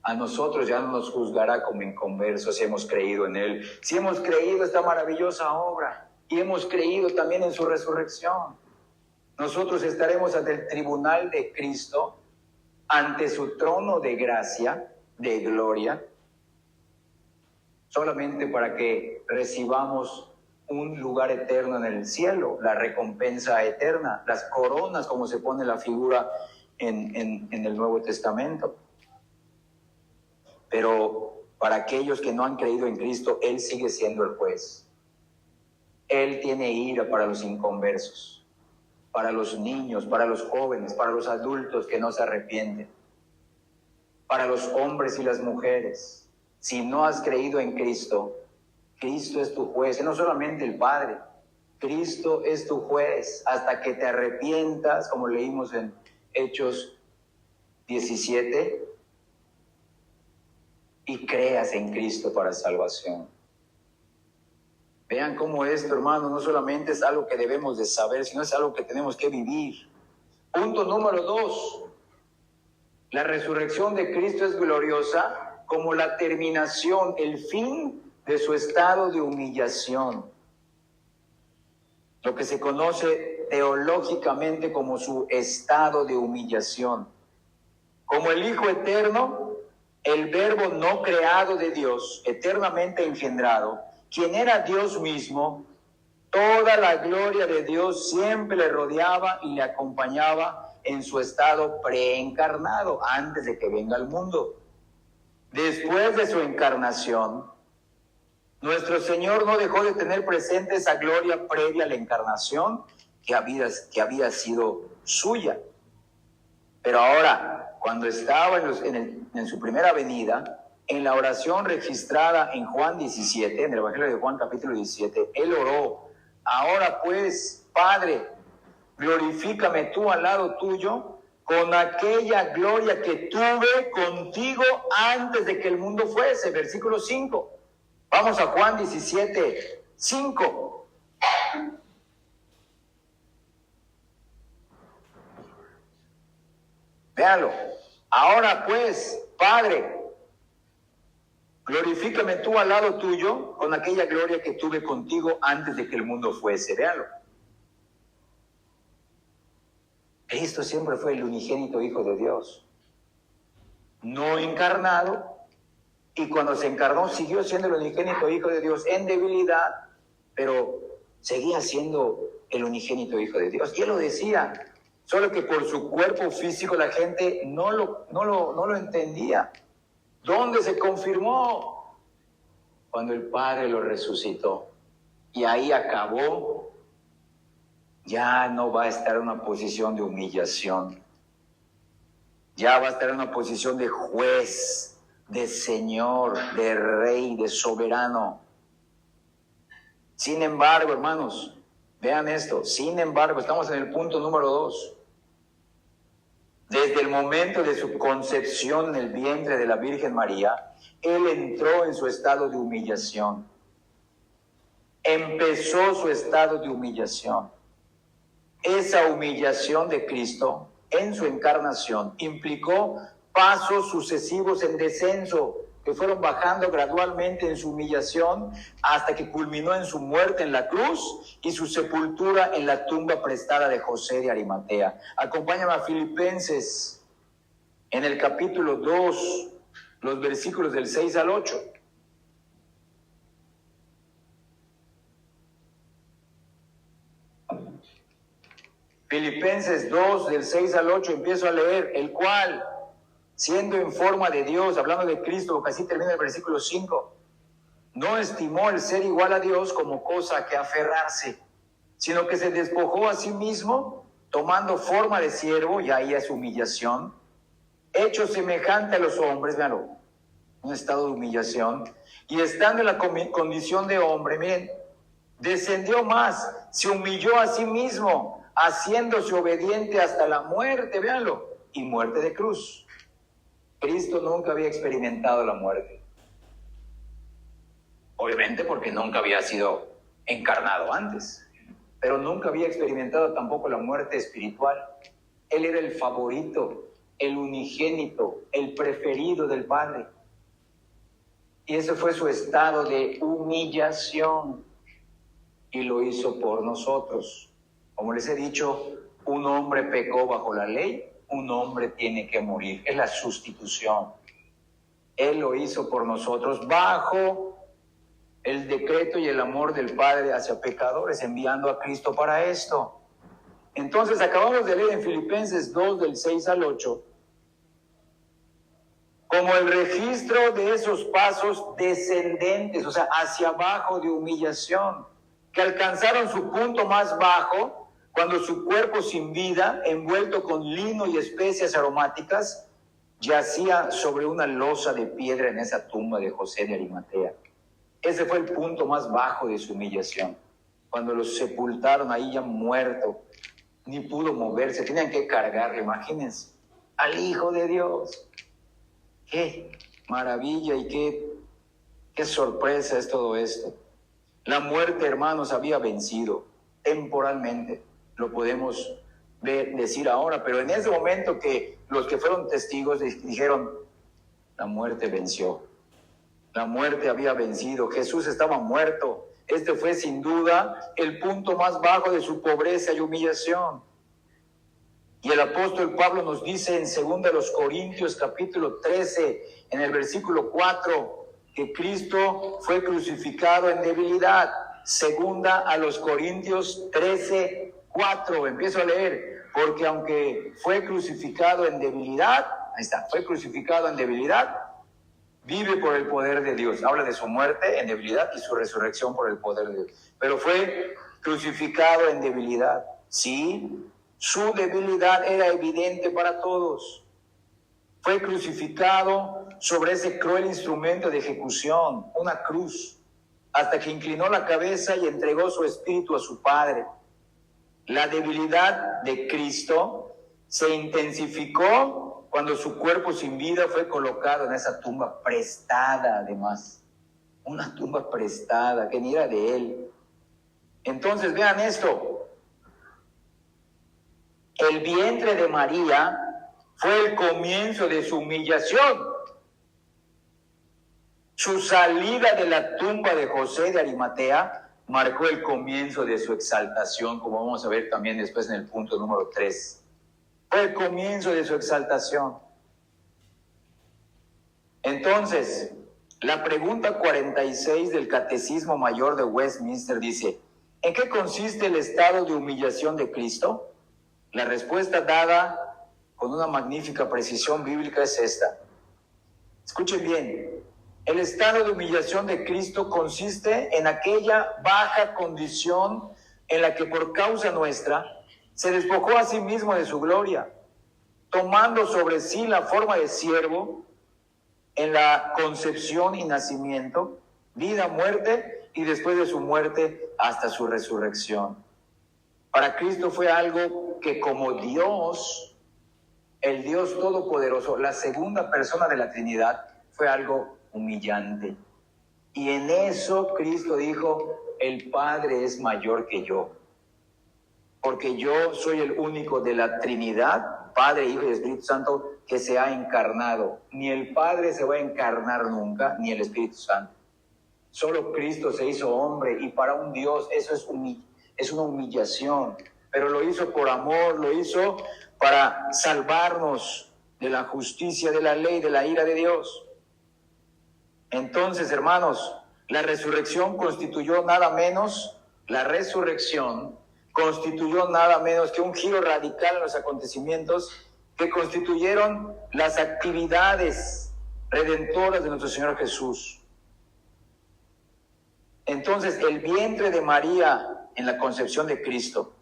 a nosotros ya no nos juzgará como inconversos si hemos creído en Él, si hemos creído esta maravillosa obra y hemos creído también en su resurrección. Nosotros estaremos ante el tribunal de Cristo, ante su trono de gracia, de gloria, solamente para que recibamos un lugar eterno en el cielo, la recompensa eterna, las coronas, como se pone la figura en el Nuevo Testamento. Pero para aquellos que no han creído en Cristo, Él sigue siendo el juez. Él tiene ira para los inconversos, para los niños, para los jóvenes, para los adultos que no se arrepienten, para los hombres y las mujeres. Si no has creído en Cristo, Cristo es tu juez, y no solamente el Padre, Cristo es tu juez hasta que te arrepientas, como leímos en Hechos 17, y creas en Cristo para salvación. Vean cómo esto, hermano, no solamente es algo que debemos de saber, sino es algo que tenemos que vivir. Punto número 2. La resurrección de Cristo es gloriosa como la terminación, el fin de su estado de humillación. Lo que se conoce teológicamente como su estado de humillación. Como el Hijo eterno, el Verbo no creado de Dios, eternamente engendrado, quien era Dios mismo, toda la gloria de Dios siempre le rodeaba y le acompañaba en su estado preencarnado, antes de que venga al mundo. Después de su encarnación, nuestro Señor no dejó de tener presente esa gloria previa a la encarnación que había sido suya. Pero ahora, cuando estaba en su primera venida, en la oración registrada en Juan 17, en el Evangelio de Juan capítulo 17, Él oró: ahora pues, Padre, glorifícame tú al lado tuyo con aquella gloria que tuve contigo antes de que el mundo fuese. Versículo 5. Vamos a Juan 17, 5. Véanlo. Ahora pues, Padre, glorifícame tú al lado tuyo con aquella gloria que tuve contigo antes de que el mundo fuese. Véanlo. Cristo siempre fue el unigénito Hijo de Dios, no encarnado, y cuando se encarnó siguió siendo el unigénito Hijo de Dios en debilidad, pero seguía siendo el unigénito Hijo de Dios. Y Él lo decía, solo que por su cuerpo físico la gente no lo entendía. ¿Dónde se confirmó? Cuando el Padre lo resucitó. Y ahí acabó. Ya no va a estar en una posición de humillación. Ya va a estar en una posición de juez, de Señor, de Rey, de soberano. Sin embargo, hermanos, vean esto. Sin embargo, estamos en el punto número 2. Desde el momento de su concepción en el vientre de la Virgen María, Él entró en su estado de humillación. Empezó su estado de humillación. Esa humillación de Cristo en su encarnación implicó pasos sucesivos en descenso, que fueron bajando gradualmente en su humillación hasta que culminó en su muerte en la cruz y su sepultura en la tumba prestada de José de Arimatea. Acompáñame a Filipenses en el capítulo 2. los versículos del 6 al 8. Filipenses 2, del 6 al 8, empiezo a leer, el cual, siendo en forma de Dios, hablando de Cristo, porque así termina el versículo 5, no estimó el ser igual a Dios como cosa a que aferrarse, sino que se despojó a sí mismo, tomando forma de siervo, y ahí es humillación, hecho semejante a los hombres, véanlo, un estado de humillación, y estando en la condición de hombre, miren, descendió más, se humilló a sí mismo, haciéndose obediente hasta la muerte, véanlo, y muerte de cruz. Cristo nunca había experimentado la muerte. Obviamente porque nunca había sido encarnado antes, pero nunca había experimentado tampoco la muerte espiritual. Él era el favorito, el unigénito, el preferido del Padre. Y ese fue su estado de humillación. Y lo hizo por nosotros. Como les he dicho, un hombre pecó bajo la ley, un hombre tiene que morir. Es la sustitución. Él lo hizo por nosotros bajo el decreto y el amor del Padre hacia pecadores, enviando a Cristo para esto. Entonces, acabamos de leer en Filipenses 2, del 6 al 8, como el registro de esos pasos descendentes, o sea, hacia abajo de humillación, que alcanzaron su punto más bajo cuando su cuerpo sin vida, envuelto con lino y especias aromáticas, yacía sobre una losa de piedra en esa tumba de José de Arimatea. Ese fue el punto más bajo de su humillación. Cuando lo sepultaron ahí ya muerto, ni pudo moverse, tenían que cargarle, imagínense, al Hijo de Dios. Qué maravilla y qué sorpresa es todo esto. La muerte, hermanos, había vencido temporalmente, lo podemos decir ahora, pero en ese momento que los que fueron testigos dijeron, la muerte venció, la muerte había vencido, Jesús estaba muerto. Este fue sin duda el punto más bajo de su pobreza y humillación. Y el apóstol Pablo nos dice en 2 Corintios capítulo 13, en el versículo 4, que Cristo fue crucificado en debilidad. 2 Corintios 13, 4. Empiezo a leer. Porque aunque fue crucificado en debilidad, ahí está, fue crucificado en debilidad, vive por el poder de Dios. Habla de su muerte en debilidad y su resurrección por el poder de Dios. Pero fue crucificado en debilidad. Sí, su debilidad era evidente para todos. Fue crucificado sobre ese cruel instrumento de ejecución, una cruz, hasta que inclinó la cabeza y entregó su espíritu a su Padre. La debilidad de Cristo se intensificó cuando su cuerpo sin vida fue colocado en esa tumba prestada, además. Una tumba prestada que ni era de él. Entonces, vean esto. El vientre de María fue el comienzo de su humillación. Su salida de la tumba de José de Arimatea marcó el comienzo de su exaltación, como vamos a ver también después en el punto número 3. Fue el comienzo de su exaltación. Entonces, la pregunta 46 del Catecismo Mayor de Westminster dice, ¿en qué consiste el estado de humillación de Cristo? La respuesta dada con una magnífica precisión bíblica es esta. Escuchen bien. El estado de humillación de Cristo consiste en aquella baja condición en la que por causa nuestra se despojó a sí mismo de su gloria, tomando sobre sí la forma de siervo en la concepción y nacimiento, vida, muerte y después de su muerte hasta su resurrección. Para Cristo fue algo que como Dios, el Dios Todopoderoso, la segunda persona de la Trinidad, fue algo humillante. Y en eso Cristo dijo, el Padre es mayor que yo, porque yo soy el único de la Trinidad, Padre, Hijo y Espíritu Santo, que se ha encarnado. Ni el Padre se va a encarnar nunca, ni el Espíritu Santo. Solo Cristo se hizo hombre, y para un Dios eso es una humillación, pero lo hizo por amor, lo hizo para salvarnos de la justicia de la ley, de la ira de Dios. Entonces, hermanos, la resurrección constituyó nada menos que un giro radical en los acontecimientos que constituyeron las actividades redentoras de nuestro Señor Jesús. Entonces, el vientre de María en la concepción de Cristo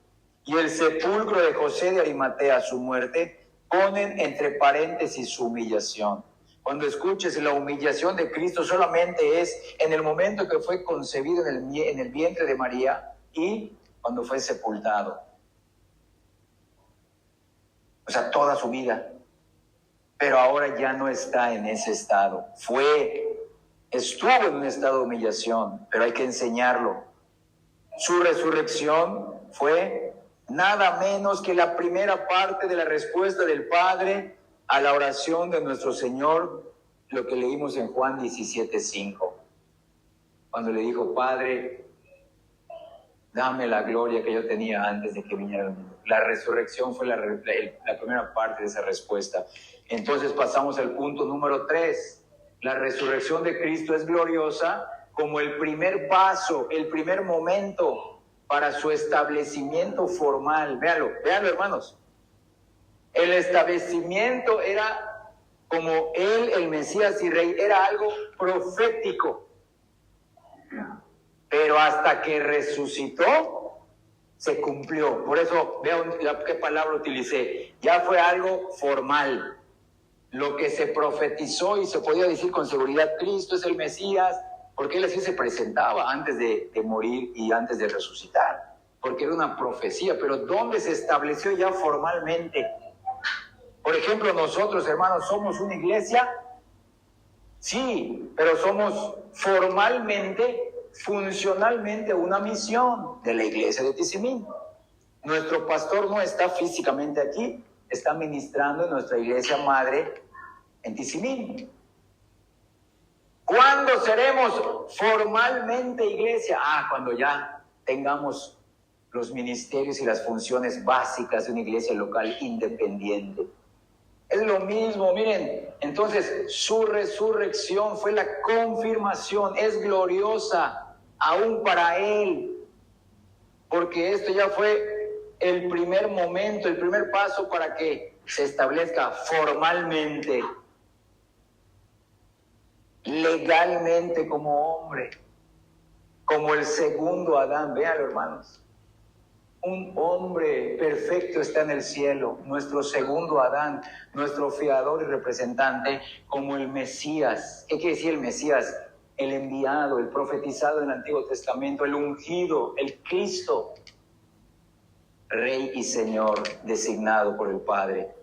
y el sepulcro de José de Arimatea, su muerte, ponen entre paréntesis su humillación. Cuando escuches, la humillación de Cristo solamente es en el momento que fue concebido en el vientre de María y cuando fue sepultado. O sea, toda su vida. Pero ahora ya no está en ese estado. Estuvo en un estado de humillación, pero hay que enseñarlo. Su resurrección fue nada menos que la primera parte de la respuesta del Padre a la oración de nuestro Señor, lo que leímos en Juan 17:5, cuando le dijo: Padre, dame la gloria que yo tenía antes de que viniera el mundo. La resurrección fue la primera parte de esa respuesta. Entonces pasamos al punto número 3. La resurrección de Cristo es gloriosa como el primer paso, el primer momento para su establecimiento formal. Véanlo, hermanos. El establecimiento era como Él, el Mesías y Rey, era algo profético. Pero hasta que resucitó, se cumplió. Por eso, vean qué palabra utilicé. Ya fue algo formal. Lo que se profetizó y se podía decir con seguridad: Cristo es el Mesías, porque Él así se presentaba antes de morir y antes de resucitar. Porque era una profecía. Pero ¿dónde se estableció ya formalmente? Por ejemplo, nosotros, hermanos, ¿somos una iglesia? Sí, pero somos formalmente, funcionalmente una misión de la iglesia de Tizimín. Nuestro pastor no está físicamente aquí, está ministrando en nuestra iglesia madre en Tizimín. ¿Cuándo seremos formalmente iglesia? Cuando ya tengamos los ministerios y las funciones básicas de una iglesia local independiente. Es lo mismo, miren. Entonces, su resurrección fue la confirmación, es gloriosa aún para Él, porque esto ya fue el primer momento, el primer paso para que se establezca formalmente, legalmente como hombre, como el segundo Adán. Véanlo, hermanos. Un hombre perfecto está en el cielo, nuestro segundo Adán, nuestro fiador y representante, como el Mesías. ¿Qué quiere decir el Mesías? El enviado, el profetizado en el Antiguo Testamento, el ungido, el Cristo, Rey y Señor designado por el Padre.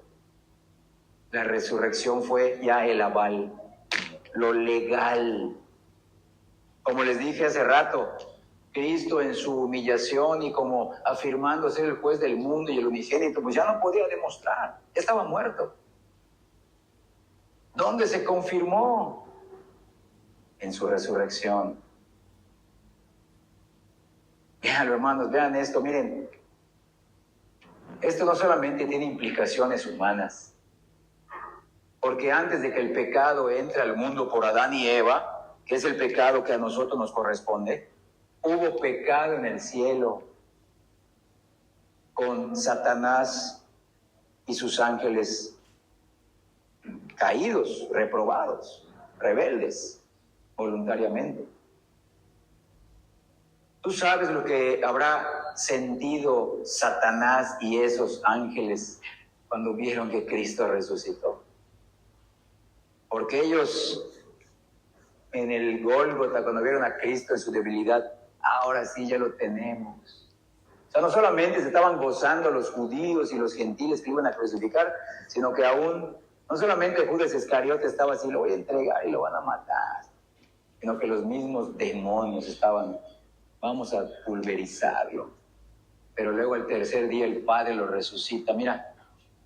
La resurrección fue ya el aval, lo legal. Como les dije hace rato, Cristo en su humillación y como afirmando ser el juez del mundo y el unigénito, pues ya no podía demostrar, ya estaba muerto. ¿Dónde se confirmó? En su resurrección. Véanlo, hermanos, vean esto, miren. Esto no solamente tiene implicaciones humanas, porque antes de que el pecado entre al mundo por Adán y Eva, que es el pecado que a nosotros nos corresponde, hubo pecado en el cielo con Satanás y sus ángeles caídos, reprobados, rebeldes, voluntariamente. Tú sabes lo que habrá sentido Satanás y esos ángeles cuando vieron que Cristo resucitó. Porque ellos en el Gólgota, cuando vieron a Cristo en su debilidad, ahora sí ya lo tenemos. O sea, no solamente se estaban gozando los judíos y los gentiles que iban a crucificar, sino que aún, no solamente Judas Iscariote estaba así: lo voy a entregar y lo van a matar, sino que los mismos demonios estaban: vamos a pulverizarlo. Pero luego al tercer día el Padre lo resucita. Mira,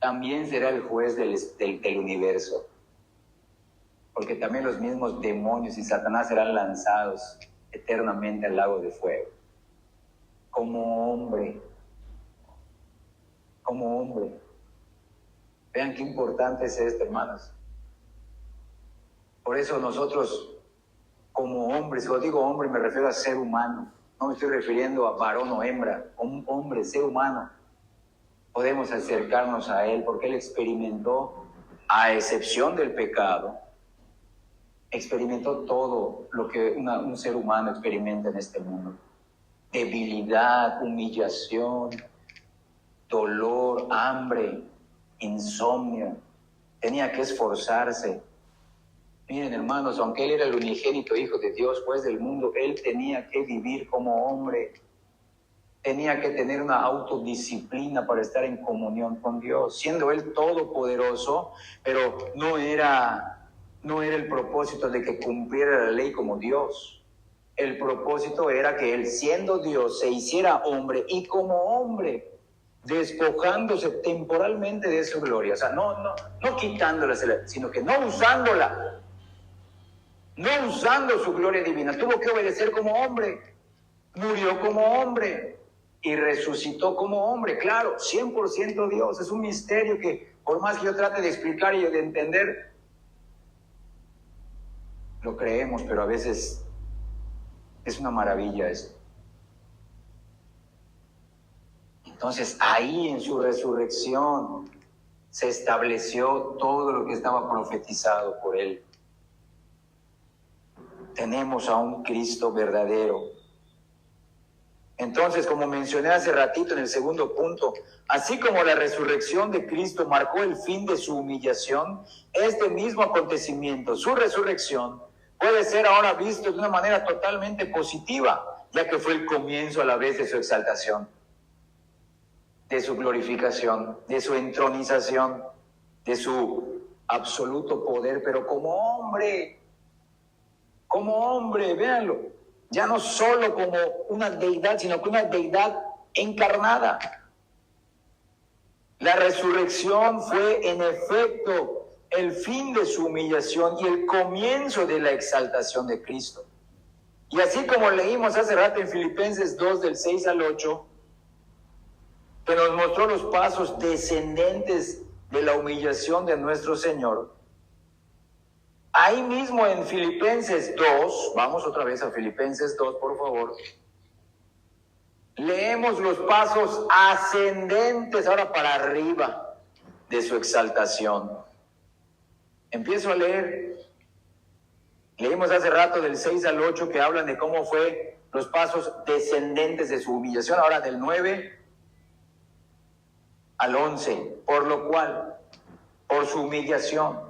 también será el juez del universo, porque también los mismos demonios y Satanás serán lanzados eternamente al lago de fuego. Como hombre. Vean qué importante es esto, hermanos. Por eso nosotros como hombre. Si digo hombre, me refiero a ser humano. No me estoy refiriendo a varón o hembra, un hombre, ser humano. Podemos acercarnos a Él porque Él experimentó, a excepción del pecado, experimentó todo lo que un ser humano experimenta en este mundo. Debilidad, humillación, dolor, hambre, insomnio. Tenía que esforzarse. Miren, hermanos, aunque Él era el unigénito Hijo de Dios, juez del mundo, Él tenía que vivir como hombre. Tenía que tener una autodisciplina para estar en comunión con Dios, siendo Él todopoderoso, pero no era el propósito de que cumpliera la ley como Dios. El propósito era que Él, siendo Dios, se hiciera hombre y como hombre, despojándose temporalmente de su gloria. O sea, no quitándola, sino que no usándola, no usando su gloria divina. Tuvo que obedecer como hombre, murió como hombre y resucitó como hombre. Claro, 100% Dios. Es un misterio que, por más que yo trate de explicar y de entender, lo creemos, pero a veces es una maravilla esto. Entonces, ahí en su resurrección se estableció todo lo que estaba profetizado por Él. Tenemos a un Cristo verdadero. Entonces, como mencioné hace ratito en el segundo punto, así como la resurrección de Cristo marcó el fin de su humillación, este mismo acontecimiento, su resurrección, puede ser ahora visto de una manera totalmente positiva, ya que fue el comienzo a la vez de su exaltación, de su glorificación, de su entronización, de su absoluto poder, pero como hombre, véanlo. Ya no solo como una deidad, sino como una deidad encarnada. La resurrección fue, en efecto, el fin de su humillación y el comienzo de la exaltación de Cristo. Y así como leímos hace rato en Filipenses 2, del 6 al 8, que nos mostró los pasos descendentes de la humillación de nuestro Señor, ahí mismo en Filipenses 2, vamos otra vez a Filipenses 2, por favor, leemos los pasos ascendentes ahora para arriba de su exaltación. Empiezo a leer. Leímos hace rato del 6 al 8 que hablan de cómo fue los pasos descendentes de su humillación, ahora del 9 al 11, por lo cual, por su humillación,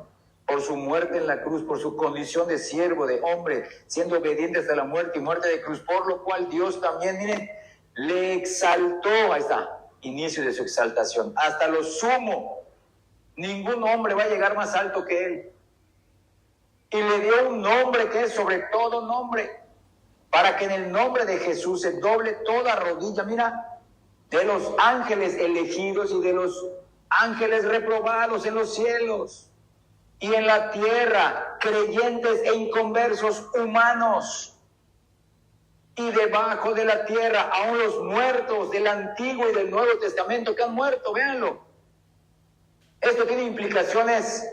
por su muerte en la cruz, por su condición de siervo, de hombre, siendo obediente hasta la muerte y muerte de cruz, por lo cual Dios también, miren, le exaltó, ahí está, inicio de su exaltación, hasta lo sumo. Ningún hombre va a llegar más alto que Él. Y le dio un nombre que es sobre todo nombre, para que en el nombre de Jesús se doble toda rodilla, mira, de los ángeles elegidos y de los ángeles reprobados en los cielos y en la tierra, creyentes e inconversos humanos, y debajo de la tierra, aún los muertos del Antiguo y del Nuevo Testamento que han muerto, véanlo. Esto tiene implicaciones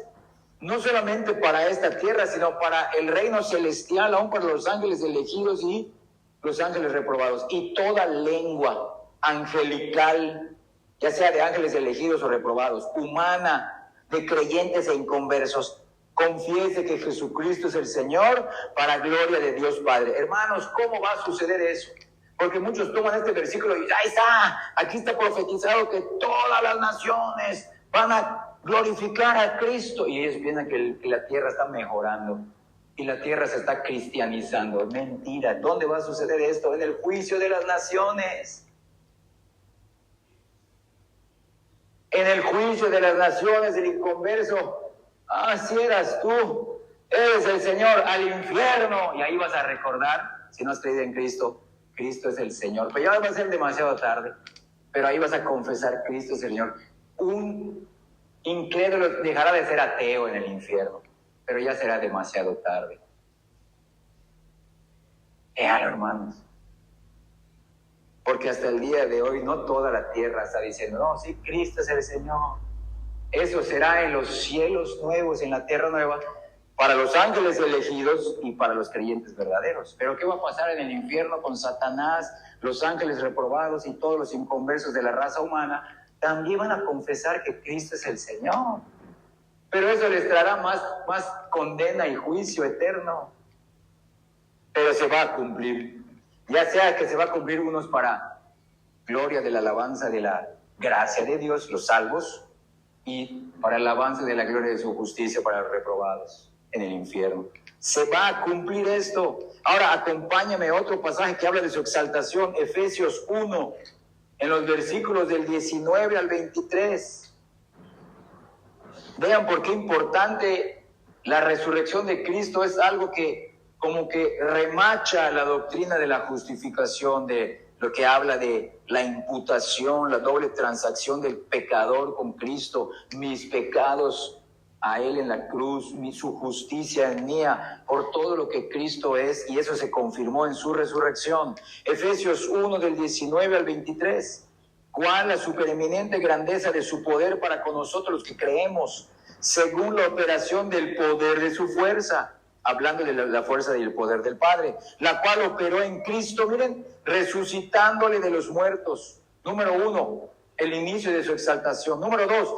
no solamente para esta tierra, sino para el reino celestial, aún para los ángeles elegidos y los ángeles reprobados. Y toda lengua angelical, ya sea de ángeles elegidos o reprobados, humana, de creyentes e inconversos, confiese que Jesucristo es el Señor, para gloria de Dios Padre. Hermanos, ¿cómo va a suceder eso? Porque muchos toman este versículo y ahí está, aquí está profetizado que todas las naciones van a glorificar a Cristo, y ellos piensan que la tierra está mejorando y la tierra se está cristianizando. Mentira. ¿Dónde va a suceder esto? En el juicio de las naciones. En el juicio de las naciones, el inconverso, así eras tú, eres el Señor, al infierno. Y ahí vas a recordar, si no has creído en Cristo, Cristo es el Señor. Pero ya va a ser demasiado tarde. Pero ahí vas a confesar, Cristo es el Señor. Un incrédulo dejará de ser ateo en el infierno, pero ya será demasiado tarde. Véanlo, hermanos. Porque hasta el día de hoy no toda la tierra está diciendo, no, sí, Cristo es el Señor. Eso será en los cielos nuevos, en la tierra nueva, para los ángeles elegidos y para los creyentes verdaderos. Pero ¿qué va a pasar en el infierno con Satanás, los ángeles reprobados y todos los inconversos de la raza humana? También van a confesar que Cristo es el Señor. Pero eso les traerá más condena y juicio eterno. Pero se va a cumplir. Ya sea que se va a cumplir unos para gloria de la alabanza de la gracia de Dios, los salvos, y para el avance de la gloria de su justicia para los reprobados en el infierno. Se va a cumplir esto. Ahora acompáñame a otro pasaje que habla de su exaltación, Efesios 1, en los versículos del 19 al 23. Vean por qué importante la resurrección de Cristo. Es algo que como que remacha la doctrina de la justificación, de lo que habla de la imputación, la doble transacción del pecador con Cristo, mis pecados a Él en la cruz, su justicia en mía, por todo lo que Cristo es, y eso se confirmó en su resurrección. Efesios 1 del 19 al 23. Cuál la supereminente grandeza de su poder para con nosotros los que creemos, según la operación del poder de su fuerza, hablando de la fuerza y el poder del Padre, la cual operó en Cristo, miren, resucitándole de los muertos. Número 1, el inicio de su exaltación. Número 2,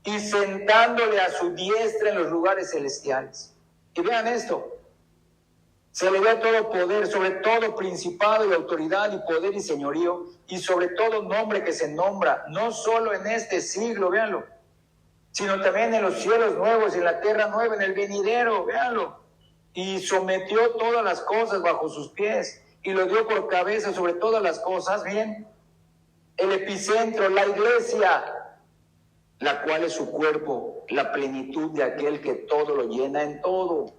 y sentándole a su diestra en los lugares celestiales. Y vean esto, se le da todo poder, sobre todo principado y autoridad y poder y señorío, y sobre todo nombre que se nombra, no solo en este siglo, véanlo, sino también en los cielos nuevos y en la tierra nueva, en el venidero, véanlo. Y sometió todas las cosas bajo sus pies, y lo dio por cabeza sobre todas las cosas, miren, el epicentro, la iglesia, la cual es su cuerpo, la plenitud de aquel que todo lo llena en todo.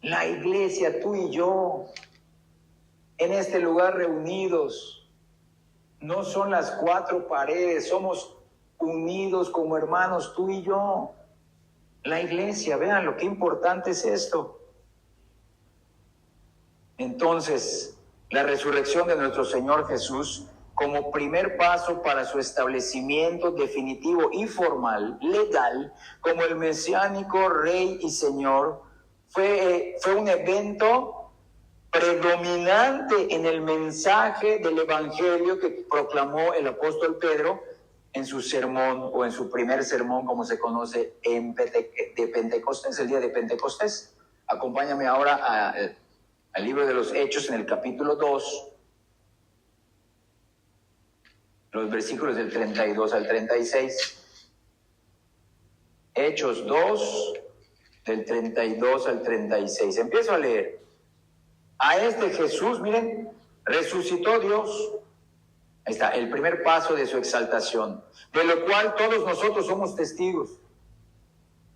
La iglesia, tú y yo, en este lugar reunidos, no son las cuatro paredes, somos unidos como hermanos, tú y yo. La iglesia, vean lo que importante es esto. Entonces, la resurrección de nuestro Señor Jesús, como primer paso para su establecimiento definitivo y formal, legal, como el mesiánico Rey y Señor, fue un evento predominante en el mensaje del Evangelio que proclamó el apóstol Pedro en su sermón, o en su primer sermón, como se conoce, de Pentecostés, el día de Pentecostés. Acompáñame ahora al libro de los Hechos, en el capítulo 2, los versículos del 32 al 36. Hechos 2, del 32 al 36. Empiezo a leer. A este Jesús, miren, resucitó Dios. Ahí está, el primer paso de su exaltación, de lo cual todos nosotros somos testigos.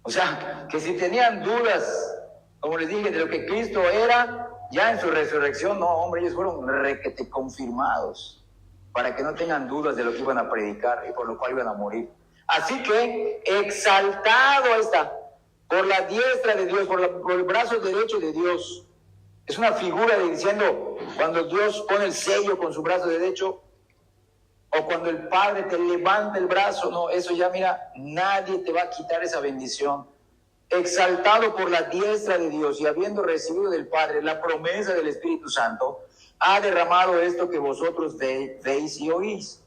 O sea, que si tenían dudas, como les dije, de lo que Cristo era, ya en su resurrección, no, hombre, ellos fueron requete confirmados, para que no tengan dudas de lo que iban a predicar y por lo cual iban a morir. Así que, exaltado está, por la diestra de Dios, por el brazo derecho de Dios. Es una figura de diciendo, cuando Dios pone el sello con su brazo derecho, o cuando el Padre te levanta el brazo, no, eso ya, mira, nadie te va a quitar esa bendición. Exaltado por la diestra de Dios y habiendo recibido del Padre la promesa del Espíritu Santo, ha derramado esto que vosotros veis y oís.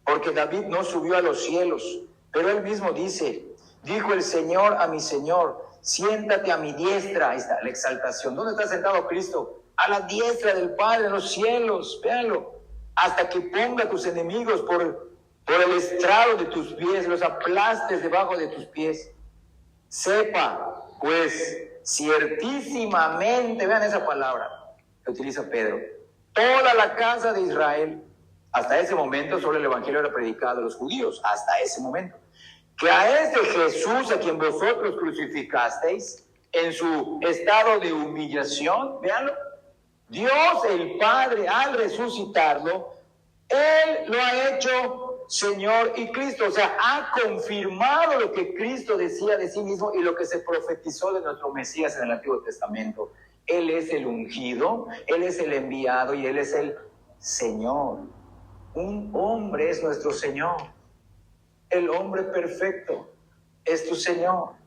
Porque David no subió a los cielos, pero él mismo dice, dijo el Señor a mi Señor, siéntate a mi diestra. Ahí está la exaltación. ¿Dónde está sentado Cristo? A la diestra del Padre en los cielos, véanlo. Hasta que ponga a tus enemigos por el estrado de tus pies, los aplastes debajo de tus pies. Sepa, pues, ciertísimamente, vean esa palabra que utiliza Pedro, toda la casa de Israel, hasta ese momento solo el evangelio era predicado a los judíos, hasta ese momento, que a este Jesús a quien vosotros crucificasteis, en su estado de humillación, véanlo, Dios el Padre, al resucitarlo, Él lo ha hecho Señor y Cristo. O sea, ha confirmado lo que Cristo decía de sí mismo y lo que se profetizó de nuestro Mesías en el Antiguo Testamento. Él es el ungido, Él es el enviado y Él es el Señor. Un hombre es nuestro Señor. El hombre perfecto es tu Señor.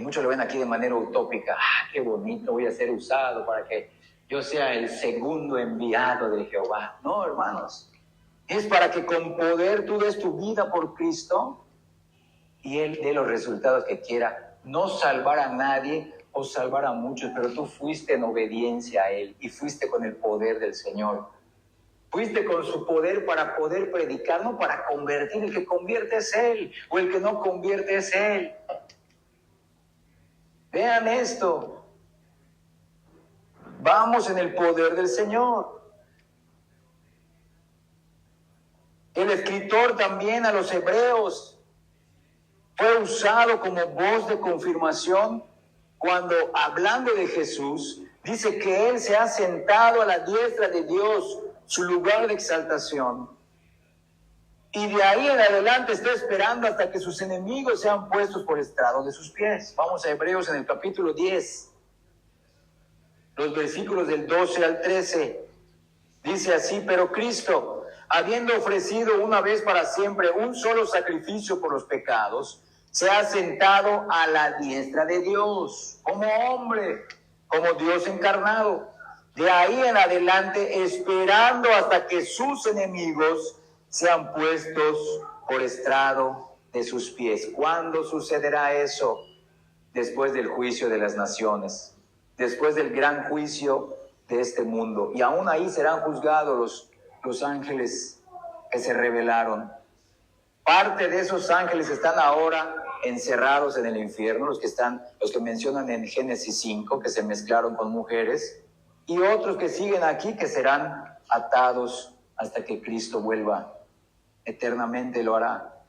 Y muchos lo ven aquí de manera utópica. ¡Ah, qué bonito! Voy a ser usado para que yo sea el segundo enviado de Jehová. No, hermanos. Es para que con poder tú des tu vida por Cristo y Él dé los resultados que quiera. No salvar a nadie o salvar a muchos, pero tú fuiste en obediencia a Él y fuiste con el poder del Señor. Fuiste con su poder para poder predicar, no para convertir. El que convierte es Él, o el que no convierte es Él. Vean esto. Vamos en el poder del Señor. El escritor también a los hebreos fue usado como voz de confirmación cuando, hablando de Jesús, dice que Él se ha sentado a la diestra de Dios, su lugar de exaltación. Y de ahí en adelante está esperando hasta que sus enemigos sean puestos por estrado de sus pies. Vamos a Hebreos en el capítulo 10, los versículos del 12 al 13. Dice así: pero Cristo, habiendo ofrecido una vez para siempre un solo sacrificio por los pecados, se ha sentado a la diestra de Dios, como hombre, como Dios encarnado. De ahí en adelante, esperando hasta que sus enemigos sean puestos por estrado de sus pies. ¿Cuándo sucederá eso? Después del juicio de las naciones, después del gran juicio de este mundo. Y aún ahí serán juzgados los ángeles que se rebelaron. Parte de esos ángeles están ahora encerrados en el infierno, los que mencionan en Génesis 5, que se mezclaron con mujeres, y otros que siguen aquí, que serán atados hasta que Cristo vuelva. Eternamente lo hará.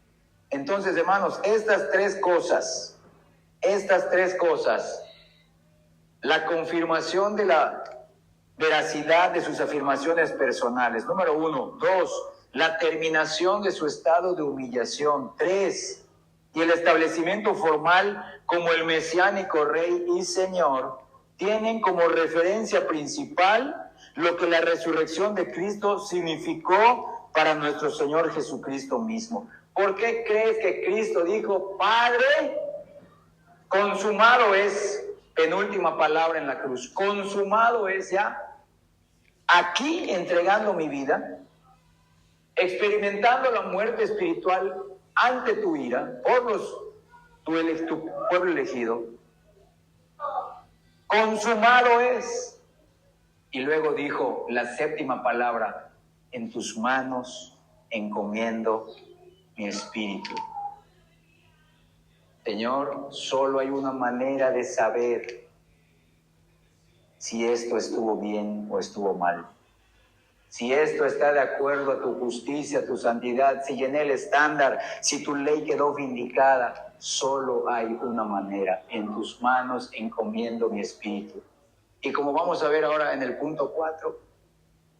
Entonces, hermanos, estas tres cosas, la confirmación de la veracidad de sus afirmaciones personales, número 1. 2, la terminación de su estado de humillación. 3, y el establecimiento formal como el mesiánico Rey y Señor, tienen como referencia principal lo que la resurrección de Cristo significó para nuestro Señor Jesucristo mismo. ¿Por qué crees que Cristo dijo: Padre, consumado es? Penúltima palabra en la cruz. Consumado es ya. Aquí entregando mi vida, experimentando la muerte espiritual ante tu ira, por tu pueblo elegido. Consumado es. Y luego dijo la séptima palabra: en tus manos encomiendo mi espíritu. Señor, solo hay una manera de saber si esto estuvo bien o estuvo mal. Si esto está de acuerdo a tu justicia, a tu santidad, si llené el estándar, si tu ley quedó vindicada, solo hay una manera: en tus manos encomiendo mi espíritu. Y como vamos a ver ahora en el punto 4,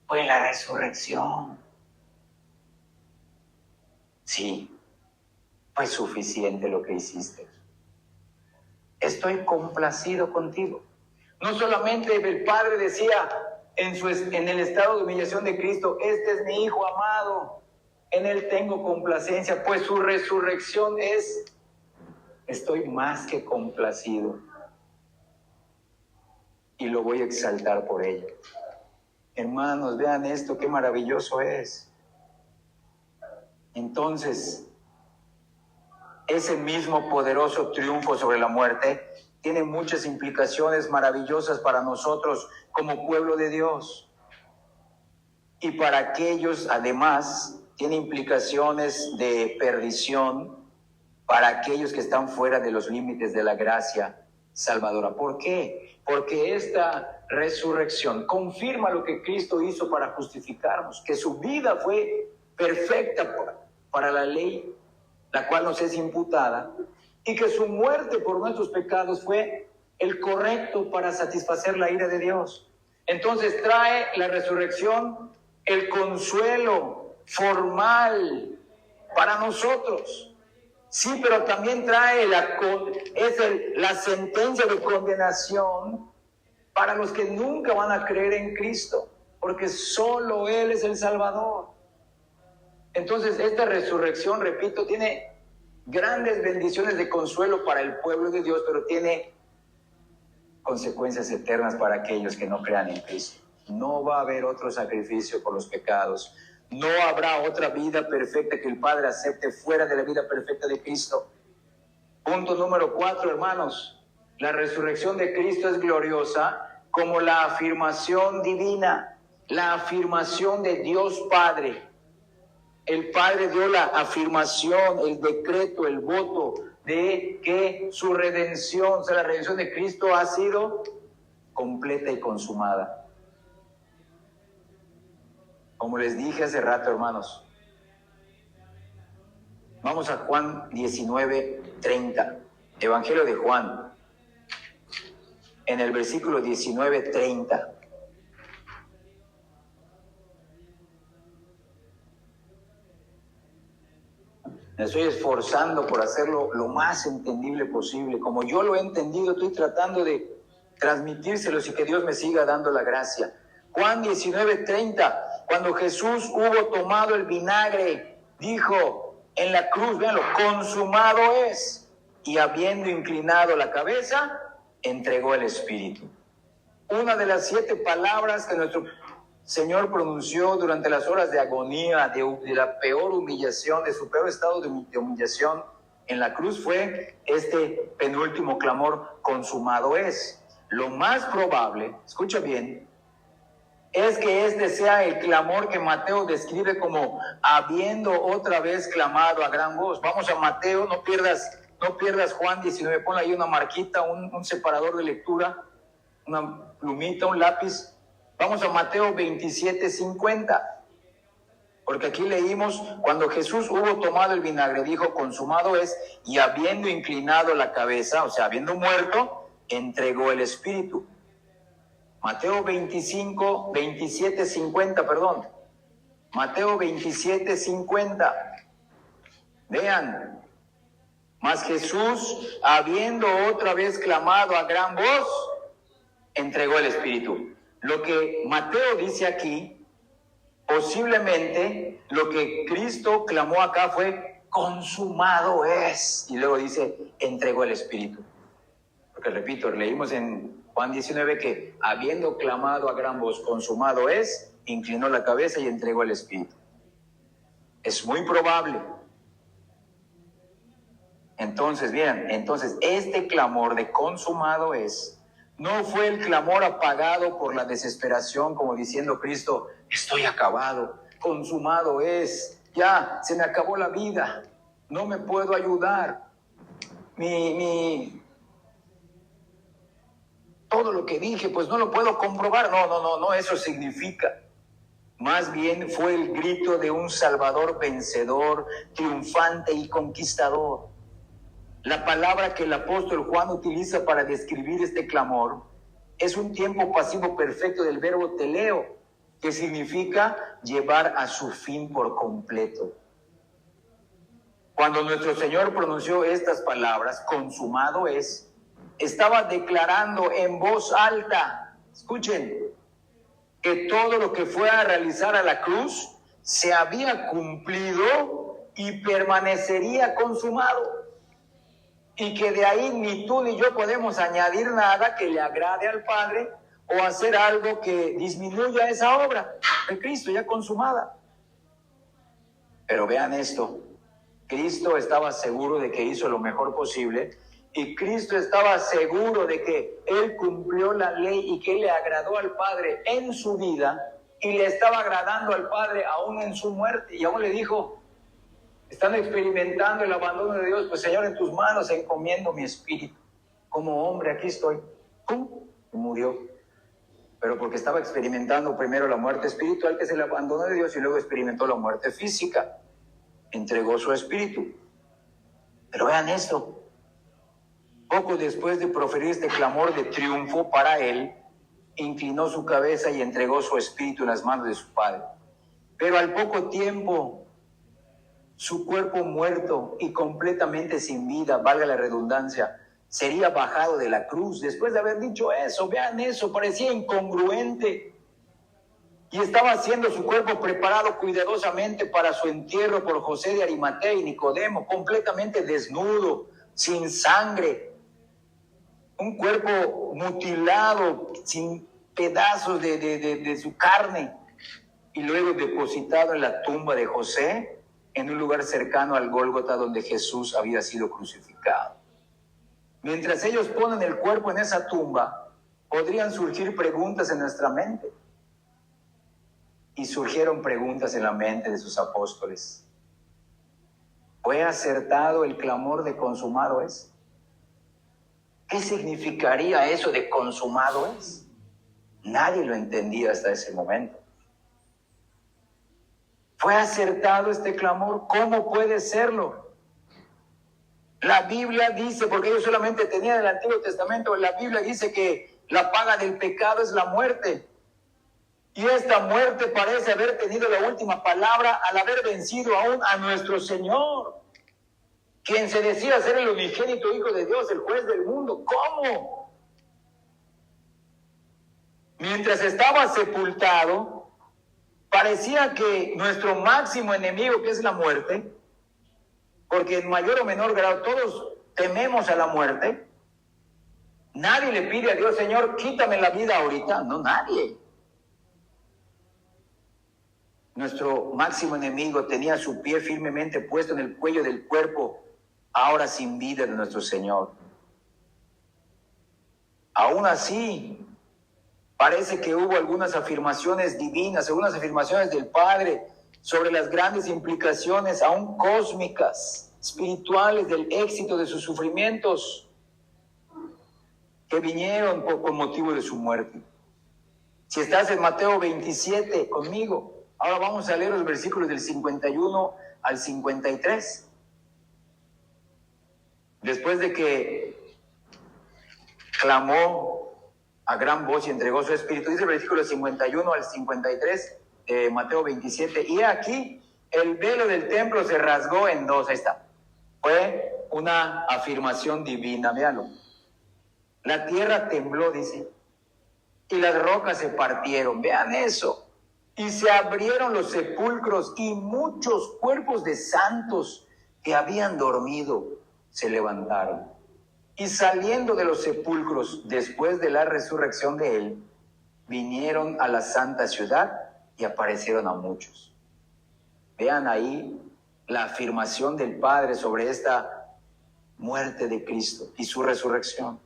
fue la resurrección. Sí, fue suficiente lo que hiciste. Estoy complacido contigo. No solamente el Padre decía en el estado de humillación de Cristo: este es mi Hijo amado, en Él tengo complacencia. Pues su resurrección es: estoy más que complacido y lo voy a exaltar por ello. Hermanos, vean esto, qué maravilloso es. Entonces, ese mismo poderoso triunfo sobre la muerte tiene muchas implicaciones maravillosas para nosotros como pueblo de Dios. Y para aquellos, además, tiene implicaciones de perdición para aquellos que están fuera de los límites de la gracia salvadora. ¿Por qué? Porque esta resurrección confirma lo que Cristo hizo para justificarnos, que su vida fue perfecta para la ley, la cual nos es imputada, y que su muerte por nuestros pecados fue el correcto para satisfacer la ira de Dios. Entonces trae la resurrección el consuelo formal para nosotros. Sí, pero también trae la sentencia de condenación para los que nunca van a creer en Cristo, porque solo Él es el Salvador. Entonces, esta resurrección, repito, tiene grandes bendiciones de consuelo para el pueblo de Dios, pero tiene consecuencias eternas para aquellos que no crean en Cristo. No va a haber otro sacrificio por los pecados. No habrá otra vida perfecta que el Padre acepte fuera de la vida perfecta de Cristo. Punto número 4, hermanos. La resurrección de Cristo es gloriosa como la afirmación divina, la afirmación de Dios Padre. El Padre dio la afirmación, el decreto, el voto de que su redención, o sea, la redención de Cristo ha sido completa y consumada. Como les dije hace rato, hermanos, vamos a Juan 19:30, Evangelio de Juan, en el versículo 19:30. Me estoy esforzando por hacerlo lo más entendible posible. Como yo lo he entendido, estoy tratando de transmitírselos y que Dios me siga dando la gracia. Juan 19:30, cuando Jesús hubo tomado el vinagre, dijo en la cruz, véanlo, consumado es. Y habiendo inclinado la cabeza, entregó el Espíritu. Una de las 7 palabras que nuestro Señor pronunció durante las horas de agonía, de la peor humillación, de su peor estado de humillación en la cruz, fue este penúltimo clamor, consumado es. Lo más probable, escucha bien, es que este sea el clamor que Mateo describe como habiendo otra vez clamado a gran voz. Vamos a Mateo, no pierdas Juan 19, ponle ahí una marquita, un separador de lectura, una plumita, un lápiz. Vamos a Mateo 27:50, porque aquí leímos, cuando Jesús hubo tomado el vinagre, dijo, consumado es, y habiendo inclinado la cabeza, o sea, habiendo muerto, entregó el Espíritu. Mateo 27:50, perdón. Mateo 27:50. Vean. Mas Jesús, habiendo otra vez clamado a gran voz, entregó el Espíritu. Lo que Mateo dice aquí, posiblemente lo que Cristo clamó acá fue, consumado es. Y luego dice, entregó el Espíritu. Porque repito, leímos en Juan 19 que habiendo clamado a gran voz, consumado es, inclinó la cabeza y entregó el Espíritu. Es muy probable. Entonces, bien, este clamor de consumado es, no fue el clamor apagado por la desesperación, como diciendo Cristo, estoy acabado, consumado es, ya, se me acabó la vida, no me puedo ayudar, todo lo que dije, pues no lo puedo comprobar. No, eso significa. Más bien fue el grito de un Salvador vencedor, triunfante y conquistador. La palabra que el apóstol Juan utiliza para describir este clamor es un tiempo pasivo perfecto del verbo teleo, que significa llevar a su fin por completo. Cuando nuestro Señor pronunció estas palabras, consumado es, estaba declarando en voz alta, escuchen, que todo lo que fue a realizar a la cruz se había cumplido y permanecería consumado. Y que de ahí ni tú ni yo podemos añadir nada que le agrade al Padre o hacer algo que disminuya esa obra de Cristo ya consumada. Pero vean esto, Cristo estaba seguro de que hizo lo mejor posible y Cristo estaba seguro de que Él cumplió la ley y que le agradó al Padre en su vida y le estaba agradando al Padre aún en su muerte. Y aún le dijo, están experimentando el abandono de Dios, pues Señor, en tus manos encomiendo mi espíritu. Como hombre, aquí estoy. ¡Pum! Y murió. Pero porque estaba experimentando primero la muerte espiritual, que es el abandono de Dios, y luego experimentó la muerte física. Entregó su espíritu. Pero vean esto. Poco después de proferir este clamor de triunfo para él, inclinó su cabeza y entregó su espíritu en las manos de su Padre. Pero al poco tiempo, su cuerpo muerto y completamente sin vida, valga la redundancia, sería bajado de la cruz. Después de haber dicho eso, vean eso, parecía incongruente. y estaba haciendo su cuerpo preparado cuidadosamente para su entierro por José de Arimatea y Nicodemo, completamente desnudo, sin sangre, un cuerpo mutilado, sin pedazos de su carne, y luego depositado en la tumba de José, en un lugar cercano al Gólgota donde Jesús había sido crucificado. Mientras ellos ponen el cuerpo en esa tumba, podrían surgir preguntas en nuestra mente. Y surgieron preguntas en la mente de sus apóstoles. ¿Fue acertado el clamor de consumado es? ¿Qué significaría eso de consumado es? Nadie lo entendía hasta ese momento. ¿Fue acertado este clamor? ¿Cómo puede serlo? La Biblia dice, porque ellos solamente tenían el Antiguo Testamento, la Biblia dice que la paga del pecado es la muerte. Y esta muerte parece haber tenido la última palabra al haber vencido aún a nuestro Señor, quien se decía ser el unigénito Hijo de Dios, el juez del mundo. ¿Cómo? Mientras estaba sepultado, parecía que nuestro máximo enemigo, que es la muerte, porque en mayor o menor grado todos tememos a la muerte, nadie le pide a Dios, Señor, quítame la vida ahorita. No, nadie. Nuestro máximo enemigo tenía su pie firmemente puesto en el cuello del cuerpo, ahora sin vida, de nuestro Señor. Aún así, parece que hubo algunas afirmaciones divinas, algunas afirmaciones del Padre sobre las grandes implicaciones, aún cósmicas, espirituales, del éxito de sus sufrimientos que vinieron con motivo de su muerte. Si estás en Mateo 27 conmigo, ahora vamos a leer los versículos del 51 al 53. Después de que clamó a gran voz y entregó su espíritu, dice el versículo 51 al 53 de Mateo 27, y aquí el velo del templo se rasgó en dos. Ahí está. Fue una afirmación divina, véanlo. La tierra tembló, dice, y las rocas se partieron. Vean eso. Y se abrieron los sepulcros, y muchos cuerpos de santos que habían dormido se levantaron. Y saliendo de los sepulcros, después de la resurrección de él, vinieron a la santa ciudad y aparecieron a muchos. Vean ahí la afirmación del Padre sobre esta muerte de Cristo y su resurrección.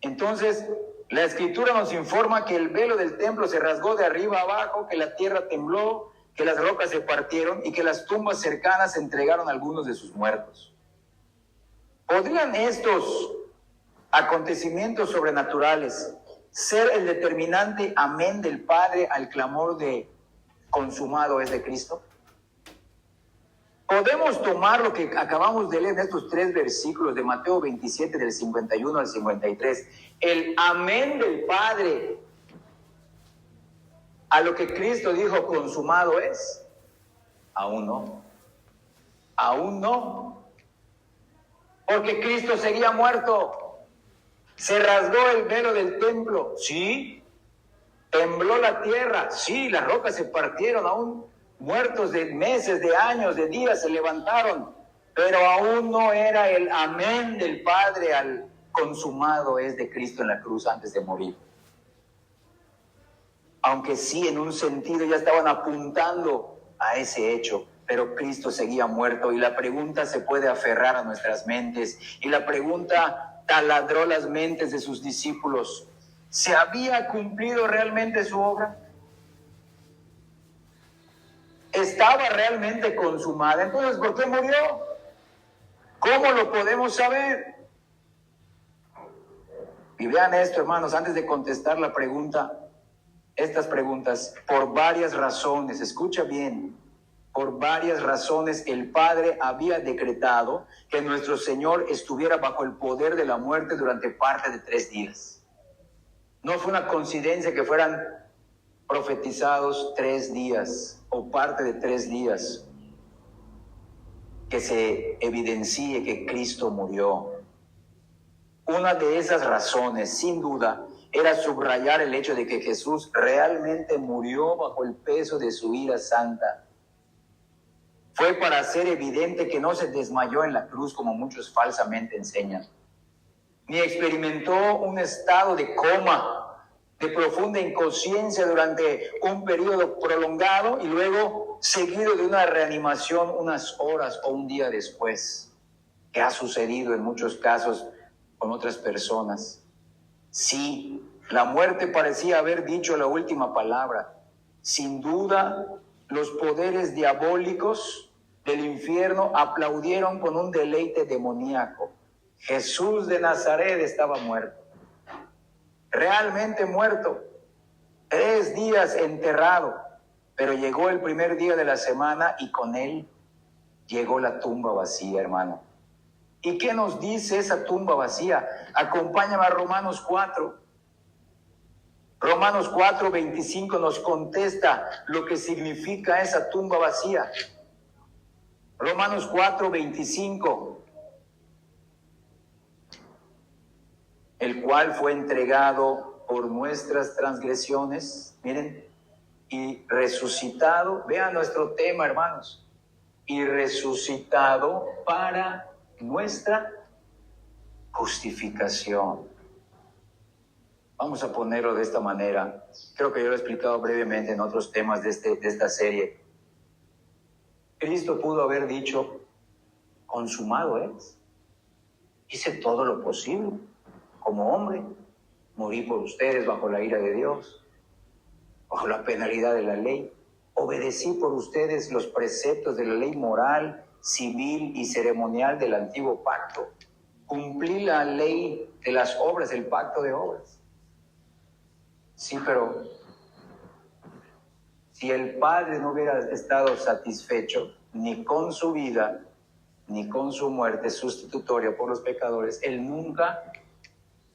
Entonces, la Escritura nos informa que el velo del templo se rasgó de arriba a abajo, que la tierra tembló, que las rocas se partieron y que las tumbas cercanas entregaron a algunos de sus muertos. ¿Podrían estos acontecimientos sobrenaturales ser el determinante amén del Padre al clamor de consumado es de Cristo? Podemos tomar lo que acabamos de leer en estos 3 versículos de Mateo 27, del 51 al 53, el amén del Padre a lo que Cristo dijo consumado es. Aún no. Aún no. Porque Cristo seguía muerto. Se rasgó el velo del templo, sí. Tembló la tierra, sí. Las rocas se partieron, aún muertos de meses, de años, de días se levantaron, pero aún no era el amén del Padre al consumado es de Cristo en la cruz antes de morir. Aunque sí, en un sentido ya estaban apuntando a ese hecho, pero Cristo seguía muerto, y la pregunta se puede aferrar a nuestras mentes, y la pregunta taladró las mentes de sus discípulos. ¿Se había cumplido realmente su obra? ¿Estaba realmente consumada? Entonces, ¿por qué murió? ¿Cómo lo podemos saber? Y vean esto, hermanos, antes de contestar la pregunta, estas preguntas, por varias razones, escucha bien, por varias razones el Padre había decretado que nuestro Señor estuviera bajo el poder de la muerte durante parte de 3 días. No fue una coincidencia que fueran profetizados 3 días o parte de 3 días, que se evidencie que Cristo murió. Una de esas razones, sin duda, era subrayar el hecho de que Jesús realmente murió bajo el peso de su ira santa. Fue para hacer evidente que no se desmayó en la cruz como muchos falsamente enseñan, ni experimentó un estado de coma, de profunda inconsciencia durante un periodo prolongado y luego seguido de una reanimación unas horas o un día después, que ha sucedido en muchos casos con otras personas. Sí, la muerte parecía haber dicho la última palabra. Sin duda, los poderes diabólicos del infierno aplaudieron con un deleite demoníaco. Jesús de Nazaret estaba muerto, realmente muerto, 3 días enterrado, pero llegó el primer día de la semana y con él llegó la tumba vacía, hermano. ¿Y qué nos dice esa tumba vacía? Acompáñame a Romanos 4. Romanos 4:25 nos contesta lo que significa esa tumba vacía. Romanos 4:25. El cual fue entregado por nuestras transgresiones, miren, y resucitado, vean nuestro tema, hermanos, y resucitado para nuestra justificación. Vamos a ponerlo de esta manera. Creo que yo lo he explicado brevemente en otros temas de esta serie. Cristo pudo haber dicho, consumado es. Hice todo lo posible. Como hombre, morí por ustedes bajo la ira de Dios, bajo la penalidad de la ley. Obedecí por ustedes los preceptos de la ley moral, civil y ceremonial del antiguo pacto. Cumplí la ley de las obras, el pacto de obras. Sí, pero si el Padre no hubiera estado satisfecho ni con su vida, ni con su muerte sustitutoria por los pecadores, Él nunca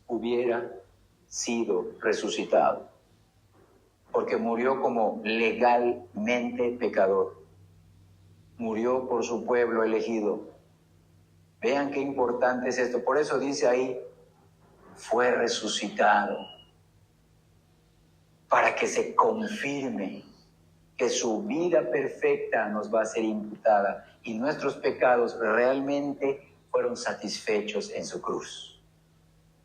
hubiera sido resucitado, porque murió como legalmente pecador. Murió por su pueblo elegido. Vean qué importante es esto. Por eso dice ahí, fue resucitado, para que se confirme que su vida perfecta nos va a ser imputada y nuestros pecados realmente fueron satisfechos en su cruz.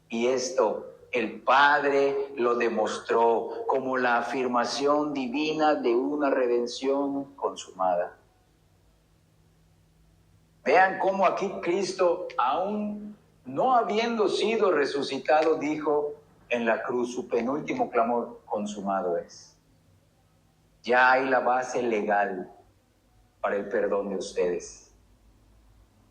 Y esto el Padre lo demostró como la afirmación divina de una redención consumada. Vean cómo aquí Cristo, aún no habiendo sido resucitado, dijo en la cruz su penúltimo clamor, consumado es. Ya hay la base legal para el perdón de ustedes.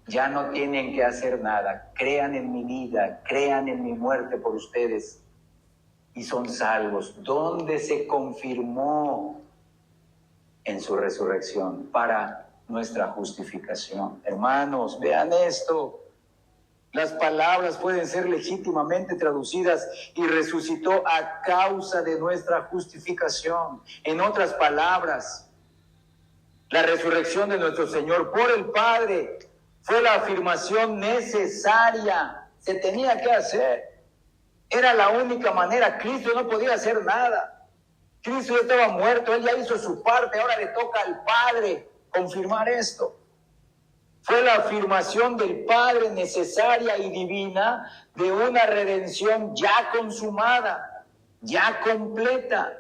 Ya no tienen que hacer nada. Crean en mi vida, crean en mi muerte por ustedes y son salvos. ¿Dónde se confirmó? En su resurrección para nuestra justificación. Hermanos, vean esto. Las palabras pueden ser legítimamente traducidas y resucitó a causa de nuestra justificación. En otras palabras, la resurrección de nuestro Señor por el Padre fue la afirmación necesaria. Se tenía que hacer. Era la única manera. Cristo no podía hacer nada. Cristo ya estaba muerto. Él ya hizo su parte. Ahora le toca al Padre confirmar esto. Fue la afirmación del Padre necesaria y divina de una redención ya consumada, ya completa.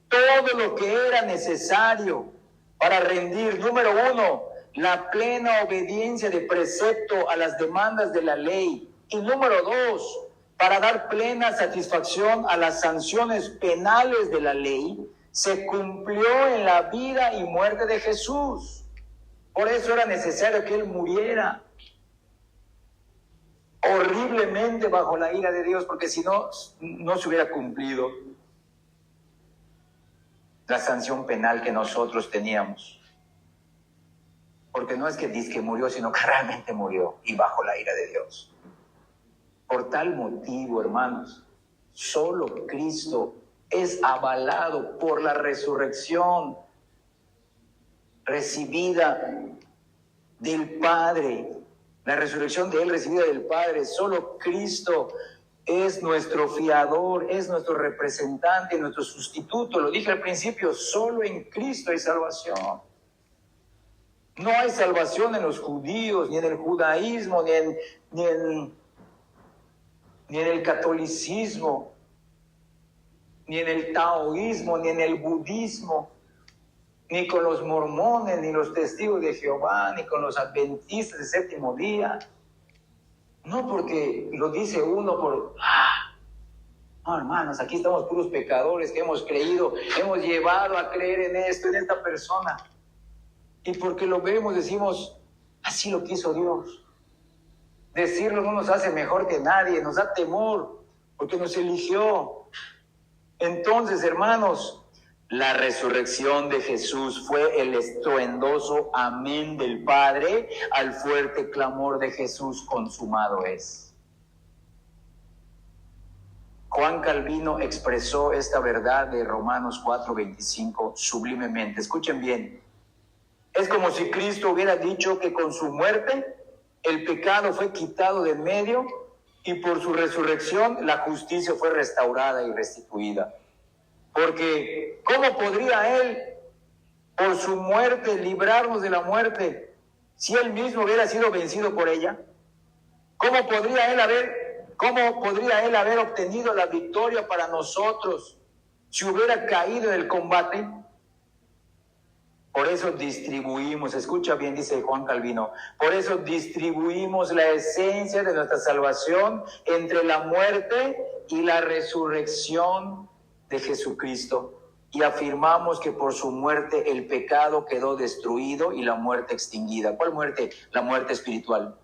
Todo lo que era necesario para rendir, número 1, la plena obediencia de precepto a las demandas de la ley. Y número 2, para dar plena satisfacción a las sanciones penales de la ley, se cumplió en la vida y muerte de Jesús. Por eso era necesario que Él muriera horriblemente bajo la ira de Dios, porque si no, no se hubiera cumplido la sanción penal que nosotros teníamos. Porque no es que dice que murió, sino que realmente murió y bajo la ira de Dios. Por tal motivo, hermanos, solo Cristo es avalado por la resurrección recibida del Padre, la resurrección de Él recibida del Padre. Solo Cristo es nuestro fiador, es nuestro representante, nuestro sustituto. Lo dije al principio, solo en Cristo hay salvación. No hay salvación en los judíos, ni en el judaísmo, ni en el catolicismo, ni en el taoísmo, ni en el budismo, ni con los mormones, ni los testigos de Jehová, ni con los adventistas del séptimo día. No porque lo dice uno por... No, hermanos, aquí estamos puros pecadores que hemos creído, hemos llevado a creer en esto, en esta persona. Y porque lo vemos, decimos, así lo quiso Dios. Decirlo no nos hace mejor que nadie, nos da temor, porque nos eligió. Entonces, hermanos, la resurrección de Jesús fue el estruendoso amén del Padre al fuerte clamor de Jesús: consumado es. Juan Calvino expresó esta verdad de Romanos 4:25 sublimemente. Escuchen bien. Es como si Cristo hubiera dicho que con su muerte el pecado fue quitado de en medio y por su resurrección la justicia fue restaurada y restituida. Porque ¿cómo podría Él por su muerte librarnos de la muerte si Él mismo hubiera sido vencido por ella? ¿Cómo podría Él haber obtenido la victoria para nosotros si hubiera caído en el combate? Por eso distribuimos, escucha bien, dice Juan Calvino, por eso distribuimos la esencia de nuestra salvación entre la muerte y la resurrección de Jesucristo, y afirmamos que por su muerte el pecado quedó destruido y la muerte extinguida. ¿Cuál muerte? La muerte espiritual.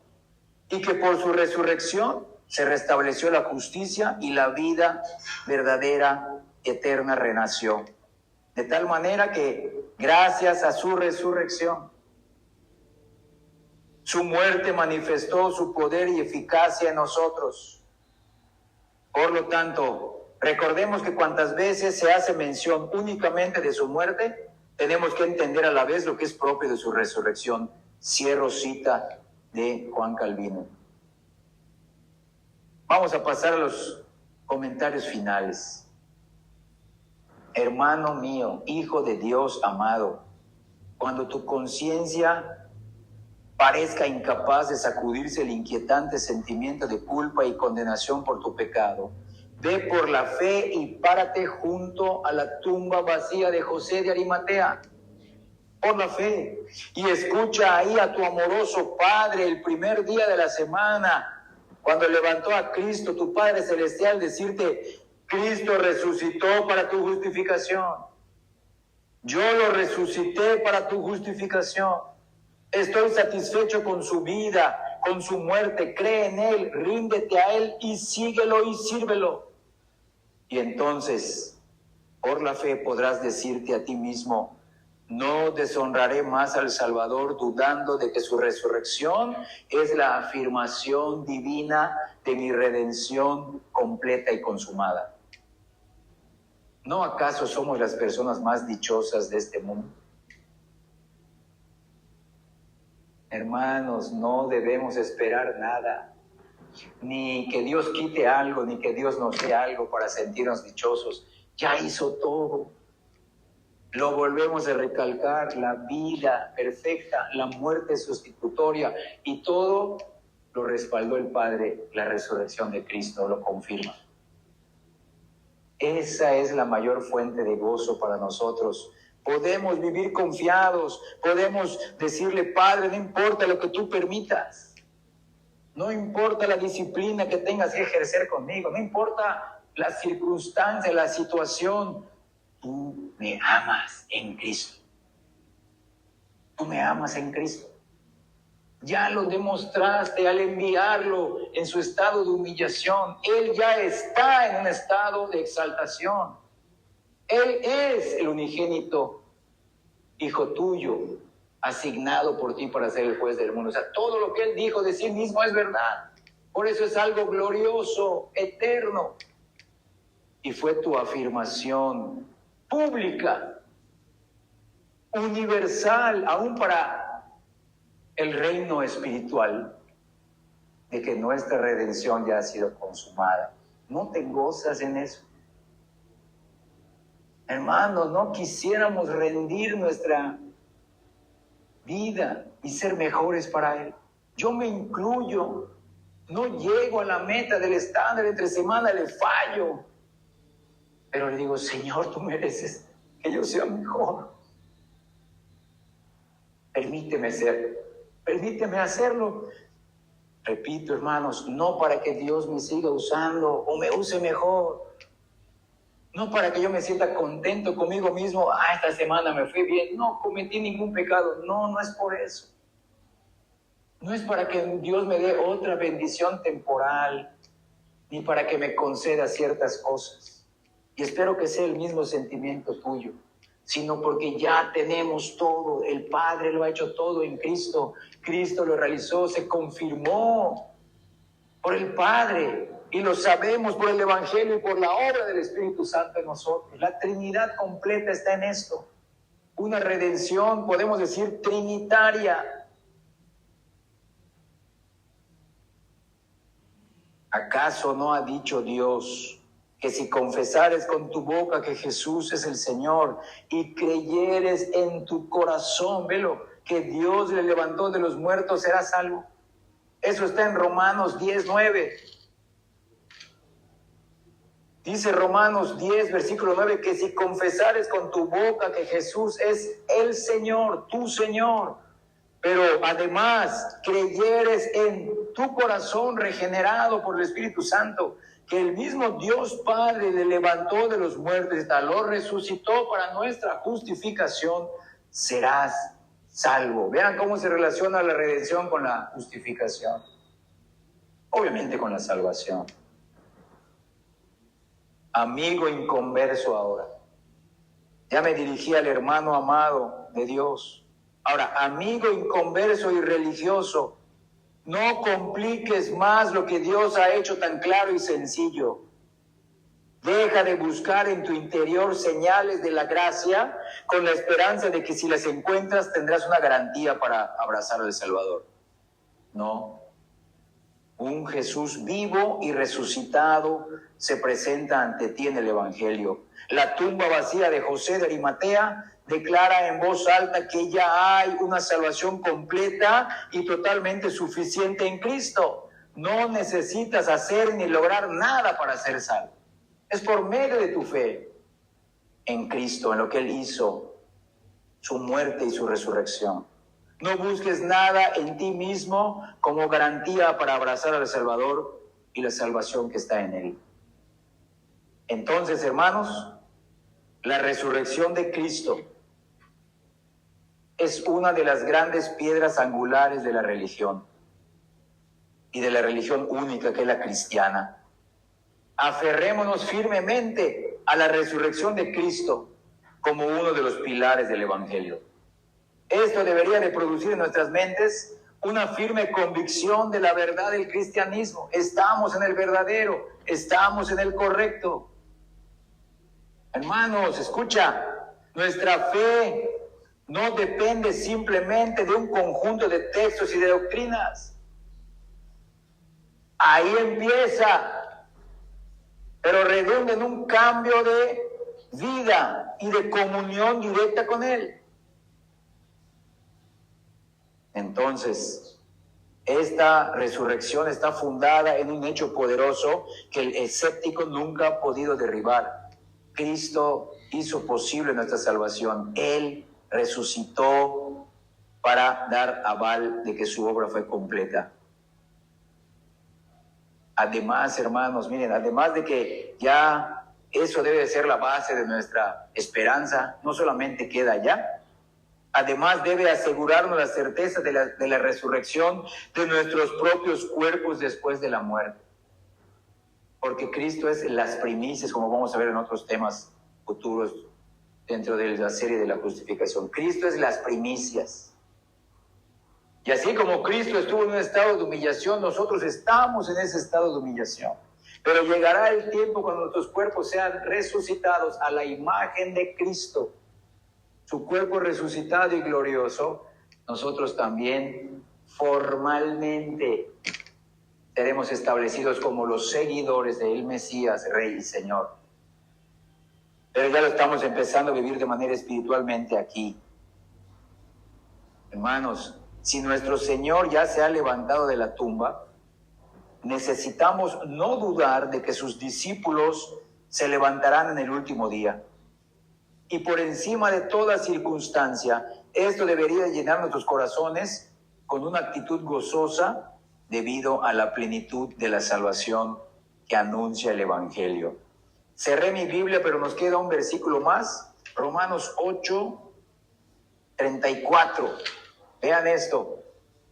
Y que por su resurrección se restableció la justicia y la vida verdadera, eterna, renació. De tal manera que gracias a su resurrección, su muerte manifestó su poder y eficacia en nosotros. Por lo tanto, recordemos que cuantas veces se hace mención únicamente de su muerte, tenemos que entender a la vez lo que es propio de su resurrección. Cierro cita de Juan Calvino. Vamos a pasar a los comentarios finales. Hermano mío, hijo de Dios amado, cuando tu conciencia parezca incapaz de sacudirse el inquietante sentimiento de culpa y condenación por tu pecado, ve por la fe y párate junto a la tumba vacía de José de Arimatea, por la fe, y escucha ahí a tu amoroso Padre el primer día de la semana, cuando levantó a Cristo, tu Padre Celestial, decirte: Cristo resucitó para tu justificación. Yo lo resucité para tu justificación. Estoy satisfecho con su vida, con su muerte. Cree en Él, ríndete a Él y síguelo y sírvelo. Y entonces, por la fe podrás decirte a ti mismo: no deshonraré más al Salvador, dudando de que su resurrección es la afirmación divina de mi redención completa y consumada. ¿No acaso somos las personas más dichosas de este mundo? Hermanos, no debemos esperar nada, ni que Dios quite algo, ni que Dios nos dé algo para sentirnos dichosos. Ya hizo todo. Lo volvemos a recalcar: la vida perfecta, la muerte sustitutoria, y todo lo respaldó el Padre. La resurrección de Cristo lo confirma. Esa es la mayor fuente de gozo para nosotros. Podemos vivir confiados, podemos decirle: Padre, no importa lo que tú permitas, no importa la disciplina que tengas que ejercer conmigo, no importa la circunstancia, la situación, tú me amas en Cristo. Tú me amas en Cristo. Ya lo demostraste al enviarlo en su estado de humillación. Él ya está en un estado de exaltación. Él es el unigénito Hijo tuyo, asignado por ti para ser el juez del mundo. O sea, todo lo que Él dijo de sí mismo es verdad. Por eso es algo glorioso, eterno. Y fue tu afirmación pública, universal, aún para el reino espiritual, de que nuestra redención ya ha sido consumada. ¿No te gozas en eso? Hermanos, no quisiéramos rendir nuestra vida y ser mejores para Él. Yo me incluyo, no llego a la meta del estándar, entre semana le fallo, pero le digo, Señor, tú mereces que yo sea mejor. Permíteme hacerlo. Repito, hermanos, no para que Dios me siga usando o me use mejor. No para que yo me sienta contento conmigo mismo. Esta semana me fui bien. No cometí ningún pecado. No es por eso. No es para que Dios me dé otra bendición temporal, ni para que me conceda ciertas cosas. Y espero que sea el mismo sentimiento tuyo, sino porque ya tenemos todo. El Padre lo ha hecho todo en Cristo. Cristo lo realizó, se confirmó por el Padre. Y lo sabemos por el Evangelio y por la obra del Espíritu Santo en nosotros. La Trinidad completa está en esto. Una redención, podemos decir, trinitaria. ¿Acaso no ha dicho Dios que si confesares con tu boca que Jesús es el Señor y creyeres en tu corazón, velo, que Dios le levantó de los muertos, serás salvo? Eso está en Romanos 10:9. Dice Romanos 10, versículo 9, que si confesares con tu boca que Jesús es el Señor, tu Señor, pero además creyeres en tu corazón regenerado por el Espíritu Santo, que el mismo Dios Padre le levantó de los muertos, lo resucitó para nuestra justificación, serás salvo. Vean cómo se relaciona la redención con la justificación. Obviamente con la salvación. Amigo inconverso ahora. Ya me dirigí al hermano amado de Dios. Ahora, amigo inconverso y religioso, no compliques más lo que Dios ha hecho tan claro y sencillo. Deja de buscar en tu interior señales de la gracia con la esperanza de que si las encuentras tendrás una garantía para abrazar al Salvador. No. Un Jesús vivo y resucitado se presenta ante ti en el Evangelio. La tumba vacía de José de Arimatea declara en voz alta que ya hay una salvación completa y totalmente suficiente en Cristo. No necesitas hacer ni lograr nada para ser salvo. Es por medio de tu fe en Cristo, en lo que Él hizo, su muerte y su resurrección. No busques nada en ti mismo como garantía para abrazar al Salvador y la salvación que está en Él. Entonces, hermanos, la resurrección de Cristo es una de las grandes piedras angulares de la religión y de la religión única que es la cristiana. Aferrémonos firmemente a la resurrección de Cristo como uno de los pilares del Evangelio. Esto debería de producir en nuestras mentes una firme convicción de la verdad del cristianismo. Estamos en el verdadero, estamos en el correcto. Hermanos, escucha, nuestra fe no depende simplemente de un conjunto de textos y de doctrinas. Ahí empieza, pero redunda en un cambio de vida y de comunión directa con Él. Entonces, esta resurrección está fundada en un hecho poderoso que el escéptico nunca ha podido derribar. Cristo hizo posible nuestra salvación. Él resucitó para dar aval de que su obra fue completa. Además, hermanos, miren, además de que ya eso debe de ser la base de nuestra esperanza, no solamente queda allá, además debe asegurarnos la certeza de la resurrección de nuestros propios cuerpos después de la muerte. Porque Cristo es las primicias, como vamos a ver en otros temas futuros dentro de la serie de la justificación. Cristo es las primicias. Y así como Cristo estuvo en un estado de humillación, nosotros estamos en ese estado de humillación. Pero llegará el tiempo cuando nuestros cuerpos sean resucitados a la imagen de Cristo. Su cuerpo resucitado y glorioso, nosotros también formalmente seremos establecidos como los seguidores del Mesías, Rey y Señor. Pero ya lo estamos empezando a vivir de manera espiritualmente aquí. Hermanos, si nuestro Señor ya se ha levantado de la tumba, necesitamos no dudar de que sus discípulos se levantarán en el último día. Y por encima de toda circunstancia, esto debería llenar nuestros corazones con una actitud gozosa debido a la plenitud de la salvación que anuncia el Evangelio. Cerré mi Biblia, pero nos queda un versículo más, Romanos 8:34. Vean esto,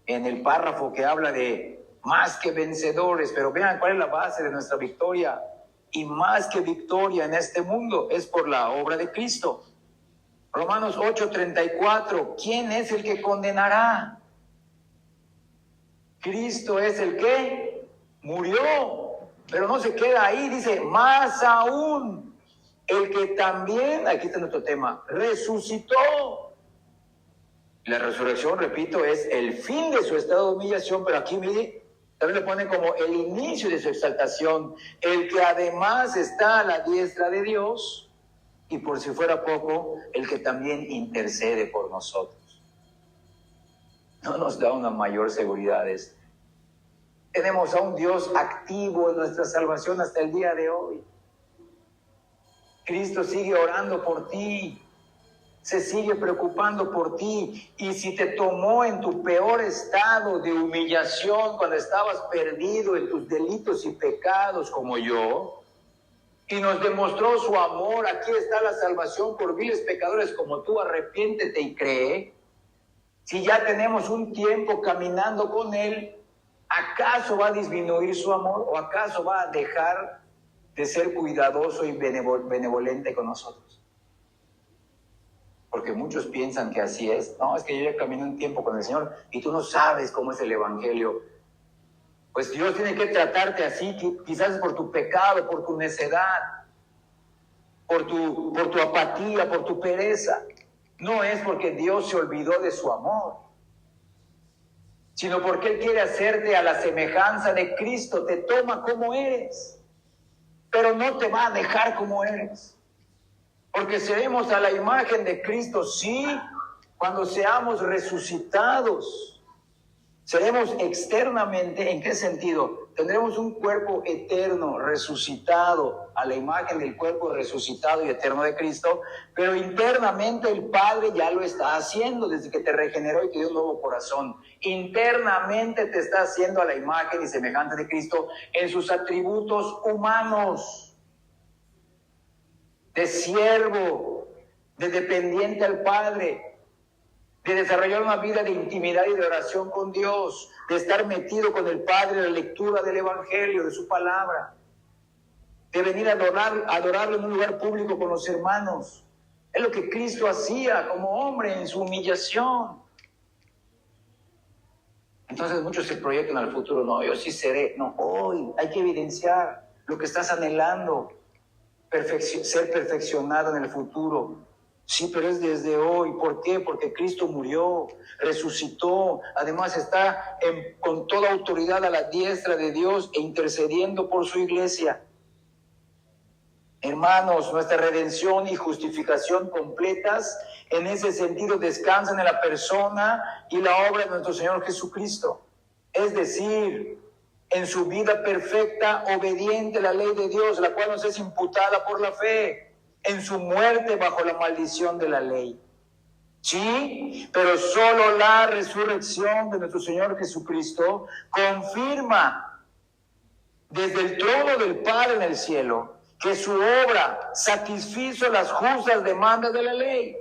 en el párrafo que habla de más que vencedores, pero vean cuál es la base de nuestra victoria. Y más que victoria en este mundo es por la obra de Cristo. Romanos 8:34, ¿quién es el que condenará? Cristo es el que murió, pero no se queda ahí, dice, más aún, el que también, aquí está nuestro tema, resucitó. La resurrección, repito, es el fin de su estado de humillación, pero aquí mire, también le pone como el inicio de su exaltación, el que además está a la diestra de Dios, y por si fuera poco, el que también intercede por nosotros. No nos da una mayor seguridad esto. Tenemos a un Dios activo en nuestra salvación hasta el día de hoy. Cristo sigue orando por ti, se sigue preocupando por ti, y si te tomó en tu peor estado de humillación, cuando estabas perdido en tus delitos y pecados como yo, y nos demostró su amor, aquí está la salvación por viles pecadores como tú, arrepiéntete y cree. Si ya tenemos un tiempo caminando con Él, ¿acaso va a disminuir su amor o acaso va a dejar de ser cuidadoso y benevolente con nosotros? Porque muchos piensan que así es. No, es que yo ya caminé un tiempo con el Señor y tú no sabes cómo es el Evangelio. Pues Dios tiene que tratarte así, quizás por tu pecado, por tu necedad, por tu apatía, por tu pereza. No es porque Dios se olvidó de su amor, sino porque Él quiere hacerte a la semejanza de Cristo. Te toma como eres, pero no te va a dejar como eres. Porque seremos a la imagen de Cristo, sí, cuando seamos resucitados. Seremos externamente, ¿en qué sentido? Tendremos un cuerpo eterno, resucitado, a la imagen del cuerpo resucitado y eterno de Cristo, pero internamente el Padre ya lo está haciendo desde que te regeneró y te dio un nuevo corazón. Internamente te está haciendo a la imagen y semejante de Cristo en sus atributos humanos, de siervo, de dependiente al Padre, de desarrollar una vida de intimidad y de oración con Dios, de estar metido con el Padre en la lectura del Evangelio, de su palabra, de venir a adorarlo en un lugar público con los hermanos. Es lo que Cristo hacía como hombre en su humillación. Entonces muchos se proyectan al futuro. No, yo sí seré. No, hoy hay que evidenciar lo que estás anhelando, ser perfeccionado en el futuro. Sí, pero es desde hoy. ¿Por qué? Porque Cristo murió, resucitó, además está con toda autoridad a la diestra de Dios e intercediendo por su iglesia. Hermanos, nuestra redención y justificación completas en ese sentido descansan en la persona y la obra de nuestro Señor Jesucristo. Es decir, en su vida perfecta, obediente a la ley de Dios, la cual nos es imputada por la fe, en su muerte bajo la maldición de la ley. Sí, pero solo la resurrección de nuestro Señor Jesucristo confirma desde el trono del Padre en el cielo que su obra satisfizo las justas demandas de la ley.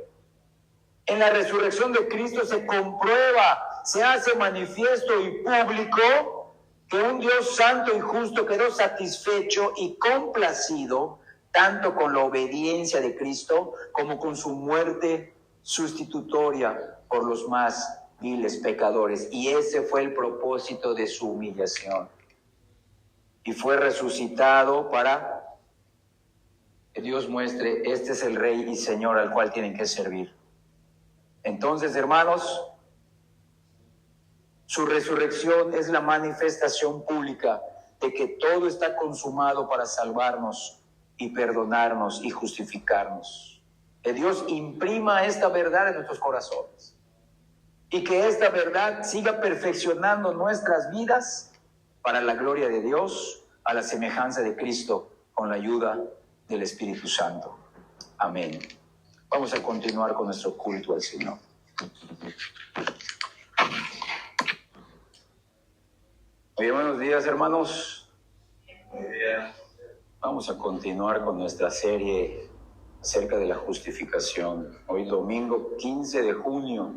En la resurrección de Cristo se comprueba, se hace manifiesto y público que un Dios santo y justo quedó satisfecho y complacido tanto con la obediencia de Cristo como con su muerte sustitutoria por los más viles pecadores. Y ese fue el propósito de su humillación. Y fue resucitado para que Dios muestre, este es el Rey y Señor al cual tienen que servir. Entonces, hermanos, Su resurrección es la manifestación pública de que todo está consumado para salvarnos y perdonarnos y justificarnos. Que Dios imprima esta verdad en nuestros corazones y que esta verdad siga perfeccionando nuestras vidas para la gloria de Dios, a la semejanza de Cristo, con la ayuda del Espíritu Santo. Amén. Vamos a continuar con nuestro culto al Señor. Muy buenos días, hermanos. Vamos a continuar con nuestra serie acerca de la justificación. Hoy domingo 15 de junio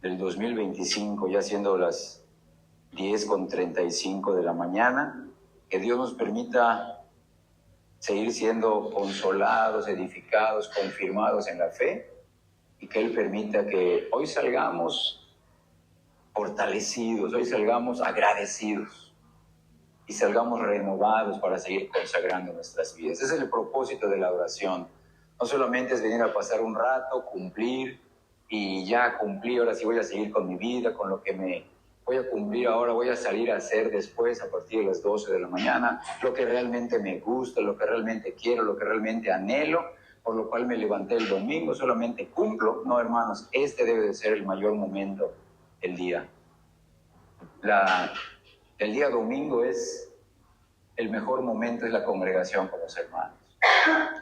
del 2025, ya siendo las 10:35 de la mañana. Que Dios nos permita seguir siendo consolados, edificados, confirmados en la fe, y que Él permita que hoy salgamos fortalecidos, hoy salgamos agradecidos y salgamos renovados para seguir consagrando nuestras vidas. Ese es el propósito de la oración. No solamente es venir a pasar un rato, cumplir y ya cumplí, ahora sí voy a seguir con mi vida, con lo que me voy a cumplir ahora, voy a salir a hacer después a partir de las 12 de la mañana, lo que realmente me gusta, lo que realmente quiero, lo que realmente anhelo, por lo cual me levanté el domingo, solamente cumplo. No, hermanos, este debe de ser el mayor momento del día. El día domingo es el mejor momento, es la congregación con los hermanos.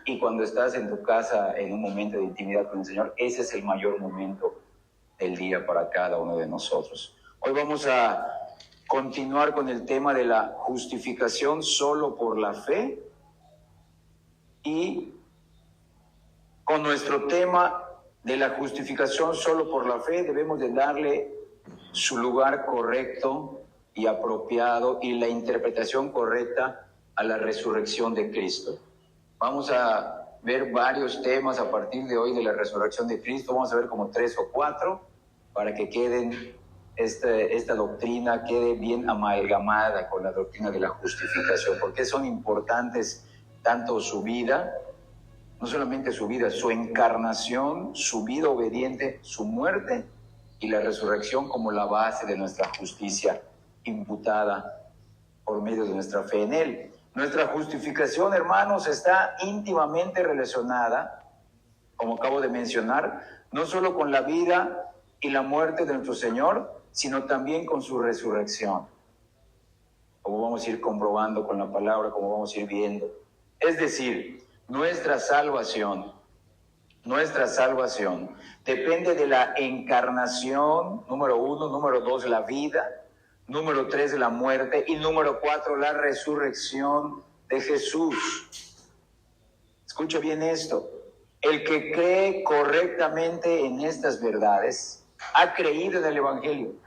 Y cuando estás en tu casa en un momento de intimidad con el Señor, ese es el mayor momento del día para cada uno de nosotros. Hoy vamos a continuar con el tema de la justificación solo por la fe, y con nuestro tema de la justificación solo por la fe debemos de darle su lugar correcto y apropiado y la interpretación correcta a la resurrección de Cristo. Vamos a ver varios temas a partir de hoy de la resurrección de Cristo. Vamos a ver como 3 o 4 para que queden esta doctrina quede bien amalgamada con la doctrina de la justificación, porque son importantes tanto su vida, no solamente su vida, su encarnación, su vida obediente, su muerte y la resurrección como la base de nuestra justicia imputada por medio de nuestra fe en Él. Nuestra justificación, hermanos, está íntimamente relacionada, como acabo de mencionar, no solo con la vida y la muerte de nuestro Señor, sino también con su resurrección, como vamos a ir comprobando con la palabra, como vamos a ir viendo. Es decir, nuestra salvación depende de la encarnación, número 1, número 2, la vida, número 3, la muerte, y número 4, la resurrección de Jesús. Escucha bien esto. El que cree correctamente en estas verdades ha creído en el Evangelio,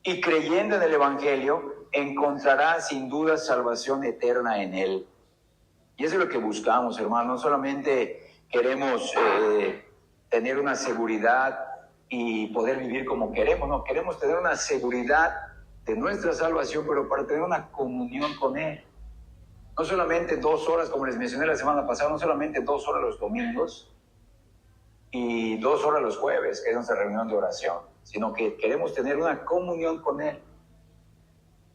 y creyendo en el Evangelio encontrará sin duda salvación eterna en Él. Y eso es lo que buscamos, hermanos. No solamente queremos tener una seguridad y poder vivir como queremos, no, queremos tener una seguridad de nuestra salvación, pero para tener una comunión con Él. No solamente 2 horas, como les mencioné la semana pasada, no solamente 2 horas los domingos y 2 horas los jueves, que es nuestra reunión de oración, sino que queremos tener una comunión con Él,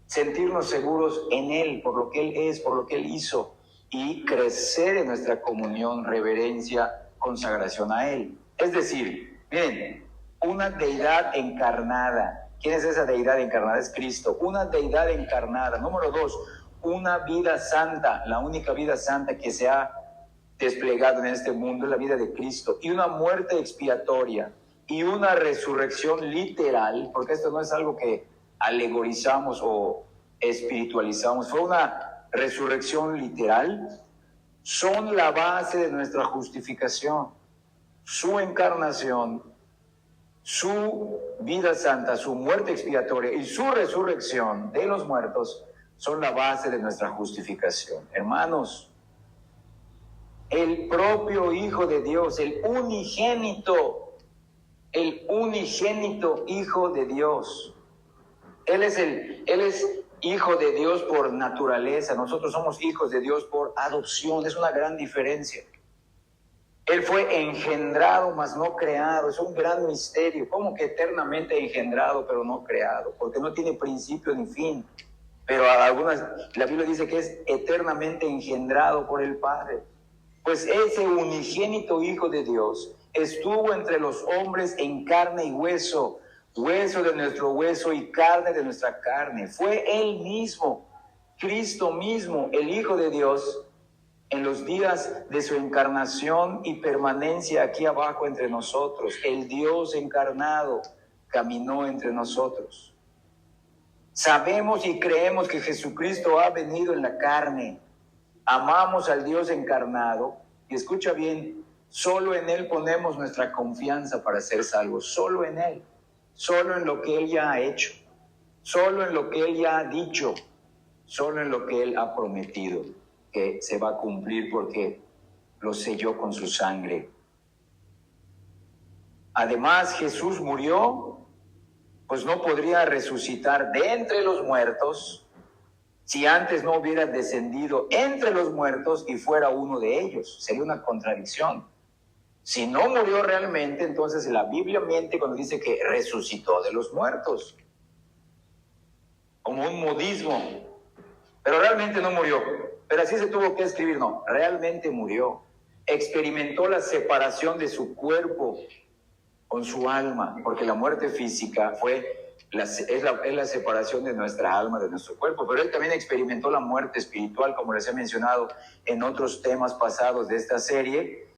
sentirnos seguros en Él, por lo que Él es, por lo que Él hizo, y crecer en nuestra comunión, reverencia, consagración a Él. Es decir, miren, una deidad encarnada. ¿Quién es esa deidad encarnada? Es Cristo. Una deidad encarnada. Número 2, una vida santa. La única vida santa que se ha desplegado en este mundo es la vida de Cristo. Y una muerte expiatoria. Y una resurrección literal, porque esto no es algo que alegorizamos o espiritualizamos. Fue una resurrección literal, son la base de nuestra justificación. Su encarnación, su vida santa, su muerte expiatoria y su resurrección de los muertos son la base de nuestra justificación. Hermanos, el propio Hijo de Dios, el unigénito Hijo de Dios, Él es Hijo de Dios por naturaleza. Nosotros somos hijos de Dios por adopción. Es una gran diferencia. Él fue engendrado, mas no creado. Es un gran misterio. ¿Cómo que eternamente engendrado, pero no creado? Porque no tiene principio ni fin. Pero a algunas, la Biblia dice que es eternamente engendrado por el Padre. Pues ese unigénito Hijo de Dios estuvo entre los hombres en carne y hueso, hueso de nuestro hueso y carne de nuestra carne. Fue Él mismo, Cristo mismo, el Hijo de Dios, en los días de su encarnación y permanencia aquí abajo entre nosotros. El Dios encarnado caminó entre nosotros. Sabemos y creemos que Jesucristo ha venido en la carne. Amamos al Dios encarnado. Y escucha bien, solo en Él ponemos nuestra confianza para ser salvos. Solo en Él. Solo en lo que Él ya ha hecho. Solo en lo que Él ya ha dicho. Solo en lo que Él ha prometido que se va a cumplir porque lo selló con su sangre. Además, Jesús murió, pues no podría resucitar de entre los muertos si antes no hubiera descendido entre los muertos y fuera uno de ellos. Sería una contradicción. Si no murió realmente, entonces la Biblia miente cuando dice que resucitó de los muertos, como un modismo. Pero realmente no murió. Pero así se tuvo que escribir. No, realmente murió. Experimentó la separación de su cuerpo con su alma, porque la muerte física es la separación de nuestra alma, de nuestro cuerpo. Pero Él también experimentó la muerte espiritual, como les he mencionado en otros temas pasados de esta serie,